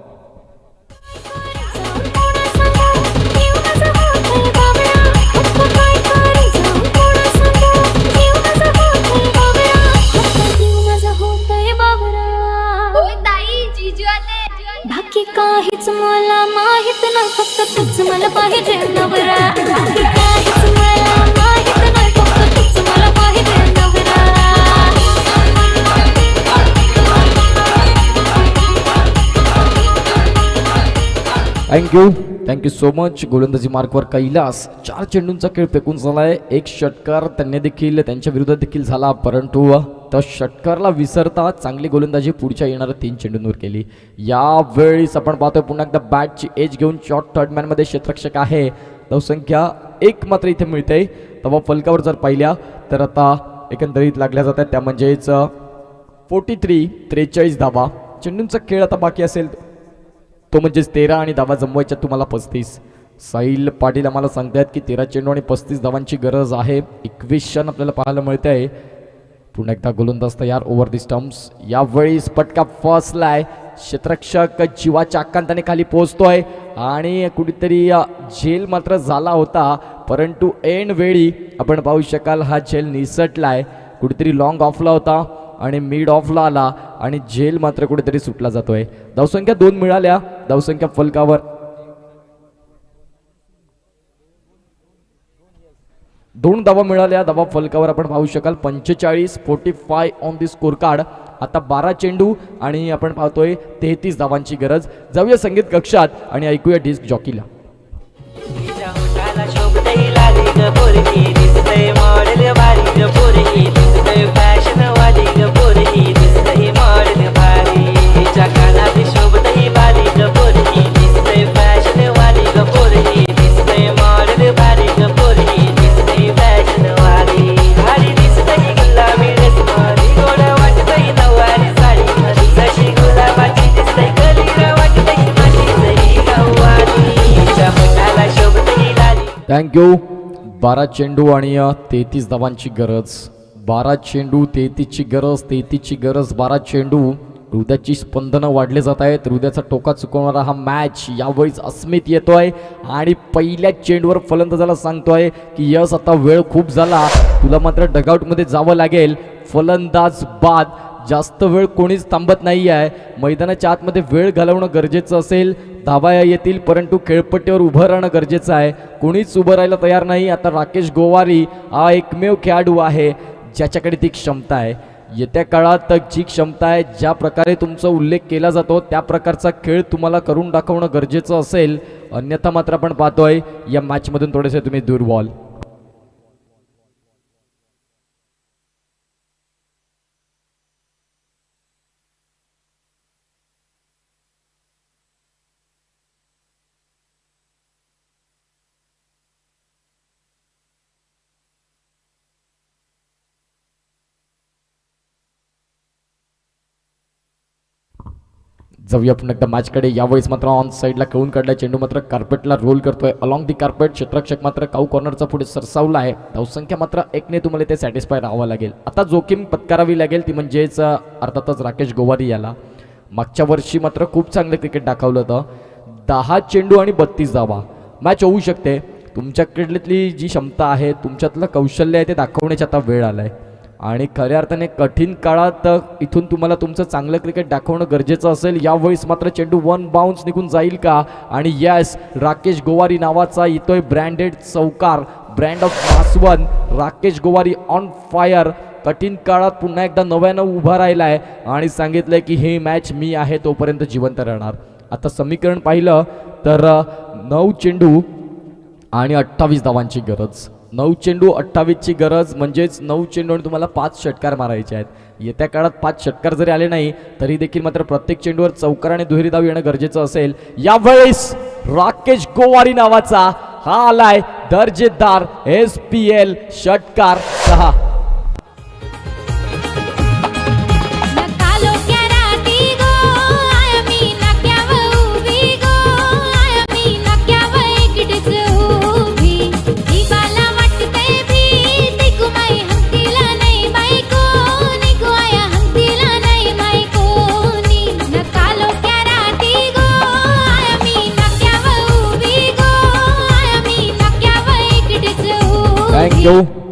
बाकी काहीच मला माहित नाही, फक्त तूच मला पाहिजे नवरा. बाकी काहीच मला माहित नाही, फक्त तूच मला पाहिजे नवरा. Thank you so much. गोलंदाजी मार्कवर कैलास. 4 चेंडूंचा खेळ फेकून झालाय. 1 षटकार त्यांनी देखील त्यांच्या विरोधात देखील झाला, परंतु त्या षटकारला विसरता चांगली गोलंदाजी पुढच्या येणाऱ्या 3 चेंडूंवर केली. यावेळीच आपण पाहतोय पुन्हा एकदा बॅटची एज घेऊन शॉर्ट थर्डमॅनमध्ये क्षेत्ररक्षक आहे. धावसंख्या 1 मात्र इथे मिळते. तेव्हा फलकावर जर पाहिल्या तर आता एकंदरीत लागल्या जातात त्या म्हणजेच 43 धावा. चेंडूंचा खेळ आता बाकी असेल तो म्हणजेच 13 आणि धावा जमवायच्या तुम्हाला 35. साहिल पाटील आम्हाला सांगतायत की 13 चेंडू आणि 35 धावांची गरज आहे. 21 रन आपल्याला पाहायला मिळते आहे. पुन्हा एकदा गोलंदाज तयार ओव्हर दी स्टम्प्स. यावेळीस पटका फसलाय. क्षेत्ररक्षक जीवाच्या आकांताने खाली पोहोचतोय आणि कुठेतरी झेल मात्र झाला होता, परंतु ऐन वेळी आपण पाहू शकाल हा झेल निसटलाय. कुठेतरी लॉंग ऑफला होता आणि मिड ऑफला आला आणि झेल मात्र कुठेतरी सुटला जातोय. धावसंख्या 2 मिळाल्या. धावसंख्या फलकावर 2 धावा मिळाल्या. धावा फलकावर आपण पाहू शकाल 45 ऑन दी स्कोर कार्ड. आता 12 चेंडू आणि आपण पाहतोय 33 धावांची गरज. जाऊया संगीत कक्षात आणि ऐकूया डिस्क जॉकीला. थँक्यू. 12 चेंडू आणि 33 धावांची गरज. 12 चेंडू 33ची गरज. 33ची गरज 12 चेंडू. हृदयाची स्पंदनं वाढले जात आहेत. हृदयाचा टोका चुकवणारा हा मॅच यावेळीच अस्मित येतोय आणि पहिल्या चेंडूवर फलंदाजाला सांगतोय की यस आता वेळ खूप झाला, तुला मात्र डगआउटमध्ये जावं लागेल. फलंदाज बाद. जास्त वेळ कोणीच थांबत नाही आहे. मैदानाच्या आतमध्ये वेळ घालवणं गरजेचं असेल. धावा येतील परंतु खेळपट्टीवर उभं राहणं गरजेचं आहे. कोणीच उभं राहायला तयार नाही. आता राकेश गोवारी हा एकमेव खेळाडू आहे ज्याच्याकडे ती क्षमता आहे. येत्या काळात जी क्षमता आहे, ज्या प्रकारे तुमचा उल्लेख केला जातो त्या प्रकारचा खेळ तुम्हाला करून दाखवणं गरजेचं असेल, अन्यथा मात्र आपण पाहतोय या मॅचमधून थोडेसे तुम्ही दूर व्हाल. जाऊया पुन्हा एकदा मॅचकडे. यावेळेस मात्र ऑन साईडला खेळून काढलाय चेंडू, मात्र कार्पेटला रोल करतोय अलॉंग दी कार्पेट. क्षेत्ररक्षक मात्र काऊ कॉर्नरचा पुढे सरसावला आहे. धावसंख्या मात्र एकने तुम्हाला ते सॅटिस्फाय राहावं लागेल. आता जोखीम पत्करावी लागेल ती म्हणजेच अर्थातच राकेश गोवारी याला. मागच्या वर्षी मात्र खूप चांगलं क्रिकेट दाखवलं होतं. 10 चेंडू आणि 32 धावा. मॅच होऊ शकते. तुमच्याकडली जी क्षमता आहे, तुमच्यातलं कौशल्य आहे ते दाखवण्याची आता वेळ आलाय. आणि खऱ्या अर्थाने कठीण काळात इथून तुम्हाला तुमचं चांगलं क्रिकेट दाखवणं गरजेचं असेल. यावेळेस मात्र चेंडू 1 बाउन्स निघून जाईल का? आणि यस, राकेश गोवारी नावाचा येतोय ब्रँडेड चौकार, ब्रँड ऑफ मासवन. Rakesh Gowari on fire. कठीण काळात पुन्हा एकदा नव्यानं उभा राहिला आहे आणि सांगितलंय की हे मॅच मी आहे तोपर्यंत जिवंत राहणार. आता समीकरण पाहिलं तर 9 चेंडू आणि 28 धावांची गरज. 9 चेंडू 28ची गरज म्हणजेच 9 चेंडू आणि तुम्हाला 5 षटकार मारायचे आहेत. येत्या काळात 5 षटकार जरी आले नाही तरी देखील मात्र प्रत्येक चेंडूवर चौकार आणि दुहेरी धाव येणं गरजेचं असेल. यावेळेस राकेश गोवारी नावाचा हा आलाय दर्जेदार SPL षटकार 6.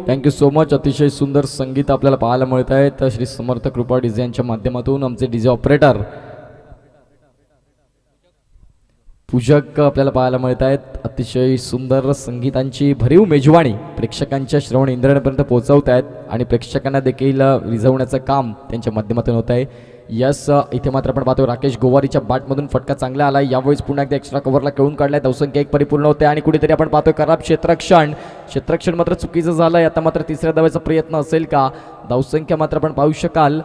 Thank you so much. अतिशय सुंदर संगीत आपल्याला पाहायला मिळत आहे. तर श्री समर्थ कृपा डीजे यांच्या माध्यमातून आमचे डीजे ऑपरेटर पूजक आपल्याला पाहायला मिळत आहेत. अतिशय सुंदर संगीतांची भरीव मेजवानी प्रेक्षकांच्या श्रवण इंद्रियांपर्यंत पोहोचवत आहेत आणि प्रेक्षकांना देखील रिझवण्याचं काम त्यांच्या माध्यमातून होत आहे. यस, इथे मात्र आपण पाहतो राकेश गोवारीच्या बॅटमधून फटका चांगला आला. यावेळेस पुन्हा एकदा एक्स्ट्रा कव्हरला खेळून काढलाय. धावसंख्या 1 परिपूर्ण होते आणि कुठेतरी आपण पाहतोय खराब क्षेत्ररक्षण मात्र चुकीचं झालंय. आता मात्र तिसऱ्या धावेचा प्रयत्न असेल का? धावसंख्या मात्र आपण पाहू शकाल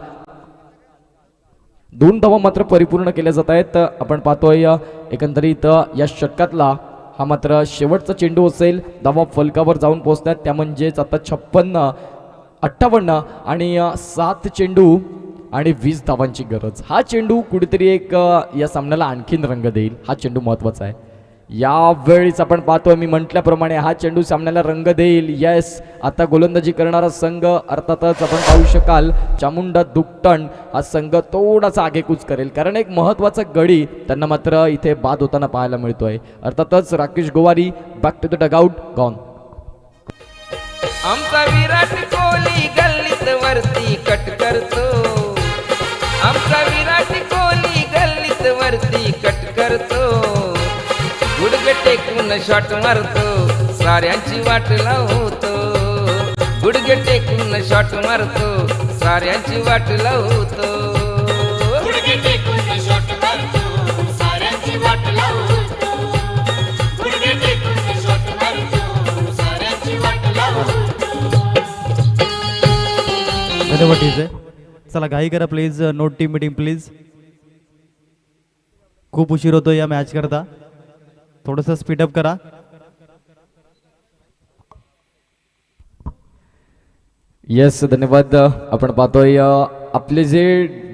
2 धावा मात्र परिपूर्ण केल्या जात आहेत. आपण पाहतोय एकंदरीत या षटकातला हा मात्र शेवटचा चेंडू असेल धावा फलकावर जाऊन पोहोचतात. त्या म्हणजेच आता 56, 58 आणि 7 चेंडू आणि 20 धावांची गरज. हा चेंडू कुठेतरी एक या सामन्याला आणखीन रंग देईल. हा चेंडू महत्त्वाचा आहे. यावेळीच आपण पाहतोय मी म्हटल्याप्रमाणे हा चेंडू सामन्याला रंग देईल. यस, आता गोलंदाजी करणारा संघ अर्थातच आपण पाहू शकाल चामुंडा दुकटण हा संघ थोडासा आगेकूच करेल, कारण एक महत्त्वाचा गडी त्यांना मात्र इथे बाद होताना पाहायला मिळतोय. अर्थातच Rakesh Gowari back to the dugout gone. आमचा विराट कोहली गल्लीत वरती कट करतो. आमचा विराट कोहली गल्लीत वरती कट करतो. गुडघे टेकून शॉट मारतो, साऱ्यांची वाट लावतो. गुडघे टेकून शॉट मारतो, साऱ्यांची वाट लावतो. गुडघे टेकून शॉट मारतो, साऱ्यांची वाट लावतो. गुडघे टेकून शॉट मारतो, साऱ्यांची वाट लावतो. धन्यवाद डीजे. चला घाई करा please. Note team meeting please. खूप उशीर होतो या मॅच करता, थोडंसं स्पीडअप करा. येस, धन्यवाद. आपण पाहतोय आपले जे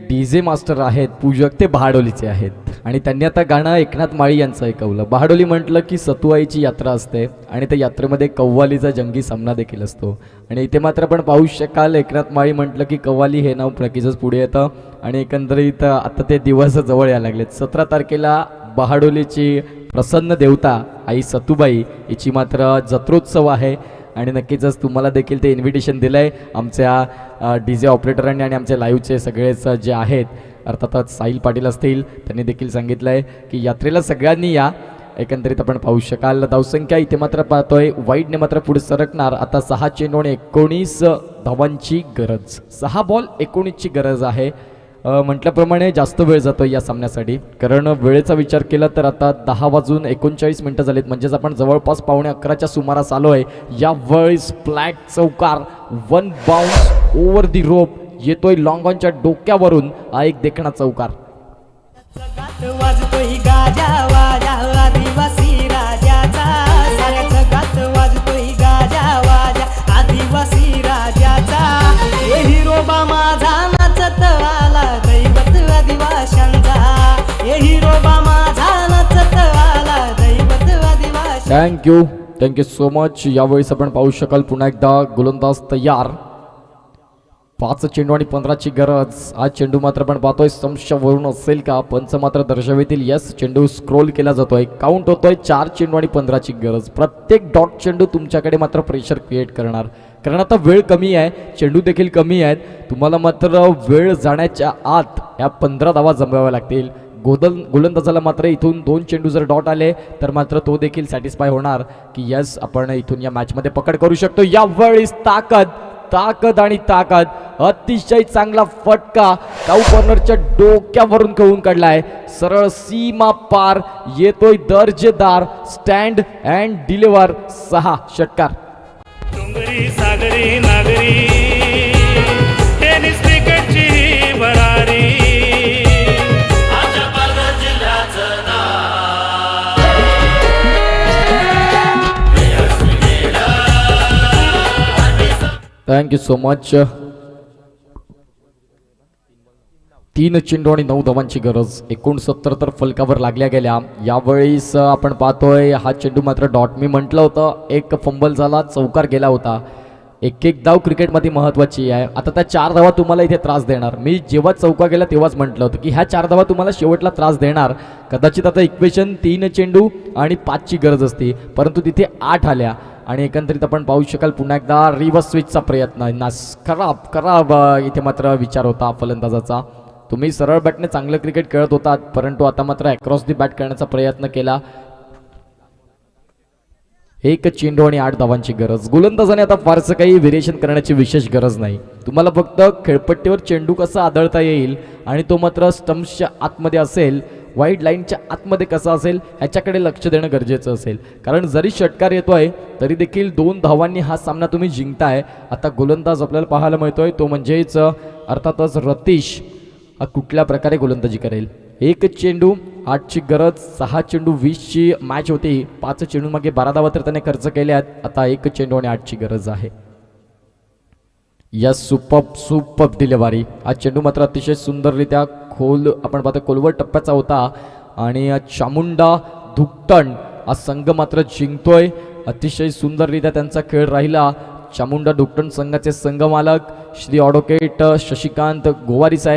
डीजे मास्टर आहेत पूजक ते बहाडोलीचे आहेत आणि त्यांनी आता गाणं एकनाथ माळी यांचं ऐकवलं. बहाडोली म्हटलं की सतुआईची यात्रा असते आणि त्या यात्रेमध्ये कव्वालीचा जंगी सामना देखील असतो. आणि इथे मात्र आपण पाहू शकाल एकनाथ माळी म्हटलं की कव्वाली हे नाव नक्कीच पुढे येतं. आणि एकंदरीत आता ते दिवस जवळ यायला लागलेत. 17 तारखेला बहाडोलीची प्रसन्न देवता आई सतुबाई हिची मात्र जत्रोत्सव आहे आणि नक्कीच तुम्हाला देखील ते इन्व्हिटेशन दिलं आहे आमच्या डीजे ऑपरेटरांनी आणि आमचे लाईव्हचे सगळेच जे आहेत. अर्थातच साहिल पाटील असतील, त्यांनी देखील सांगितलं आहे की यात्रेला सगळ्यांनी या. एकंदरीत आपण पाहू शकाल. धावसंख्या इथे मात्र पाहतोय वाईडने मात्र पुढे सरकणार. आता 6 चेंडू आणि 19 धावांची गरज. 6 बॉल 19ची गरज आहे. म्हटल्याप्रमाणे जास्त वेळ जातो या सामन्यासाठी, कारण वेळेचा विचार केला तर आता 10:39 झालेत. म्हणजेच आपण जवळपास 11:15च्या सुमारास आलो आहे. यावेळी फ्लॅट चौकार, 1 बाउन्स ओव्हर दी रोप येतोय लॉंग ऑनच्या डोक्यावरून. हा एक देखणा चौकार. वाजतोय गाजा वाजा आदिवासी राजाचा, साऱ्या जगात वाजतोय गाजा वाजा आदिवासी राजाचा. हे हिरोबा माझा नाचत आला दैवत आदिवाशांचा, हे हिरोबा माझा नाचत आला दैवत आदिवाशांचा. Thank you so much. यावेळेस आपण पाहू शकाल पुन्हा एकदा गोलंदाज तयार. 5 चेंडू आणि 15ची गरज. हा चेंडू मात्र आपण पाहतोय संशयावरून असेल का, पंच मात्र दर्शवितील यस. चेंडू स्क्रोल केला जातोय. काउंट होतोय 4 चेंडू आणि 15ची गरज. प्रत्येक डॉट चेंडू तुमच्याकडे मात्र प्रेशर क्रिएट करणार, कारण आता वेळ कमी आहे, चेंडू देखील कमी आहेत. तुम्हाला मात्र वेळ जाण्याच्या आत या 15 धावा जमवाव्या लागतील. गोलंदाजाला मात्र इथून 2 चेंडू जर डॉट आले तर मात्र तो देखील सॅटिस्फाय होणार की यस आपण इथून या मॅचमध्ये पकड करू शकतो. यावेळेस ताकद आणि ताकद. अतिशय चांगला फटका काऊ कॉर्नरच्या डोक्यावरून खेळून काढलाय. सरळ सीमा पार येतोय दर्जेदार स्टँड अँड डिलिव्हर. 6 षटकार. डोंगरी सागरी नागरी टेनिस क्रिकेटची भरारी. Thank you so much. 3 चेंडू आणि 9 धावांची गरज. 69 तर फलकावर लागल्या गेल्या. यावेळेस आपण पाहतोय हा चेंडू मात्र डॉट. मी म्हटलं होतं एक फंबल झाला, चौकार गेला होता. एक धाव क्रिकेटमध्ये महत्त्वाची आहे. आता त्या 4 धावा तुम्हाला इथे त्रास देणार. मी जेव्हा चौकार गेला तेव्हाच म्हटलं होतं की ह्या 4 धावा तुम्हाला शेवटला त्रास देणार. कदाचित आता इक्वेशन 3 चेंडू आणि 5ची गरज असते, परंतु तिथे 8 आल्या. आणि एकंदरीत आपण पाहू शकाल पुन्हा एकदा रिव्हर्स स्विचचा प्रयत्न. खराब इथे मात्र विचार होता फलंदाजाचा. तुम्ही सरळ बॅटने चांगलं क्रिकेट खेळत होतात, परंतु आता मात्र अक्रॉस दी बॅट करण्याचा प्रयत्न केला. 1 चेंडू आणि 8 धावांची गरज. गोलंदाजाने आता फारसं काही व्हेरिएशन करण्याची विशेष गरज नाही. तुम्हाला फक्त खेळपट्टीवर चेंडू कसा आदळता येईल आणि तो मात्र स्टंप्सच्या आतमध्ये असेल, वाईड लाईनच्या आतमध्ये कसा असेल ह्याच्याकडे लक्ष देणं गरजेचं असेल. कारण जरी षटकार येतोय तरी देखील 2 धावांनी हा सामना तुम्ही जिंकताय. आता गोलंदाज आपल्याला पाहायला मिळतोय तो म्हणजेच अर्थातच रतीश. हा कुठल्या प्रकारे गोलंदाजी करेल. 1 चेंडू 8ची गरज. 6 चेंडू 20ची मॅच होती. 5 चेंडू मागे 12 धावा तर त्याने खर्च केल्यात. आता 1 चेंडू आणि 8ची गरज आहे. या सुपर्ब डिलिव्हरी. हा चेंडू मात्र अतिशय सुंदररित्या आपण पाहतो खोलवर टप्प्याचा होता आणि चामुंडा धुकटण हा संघ मात्र जिंकतोय. अतिशय सुंदररित्या त्यांचा खेळ राहिला. चामुंडा धुकटण संघाचे संघमालक श्री ॲडव्होकेट शशिकांत गोवारी साहेब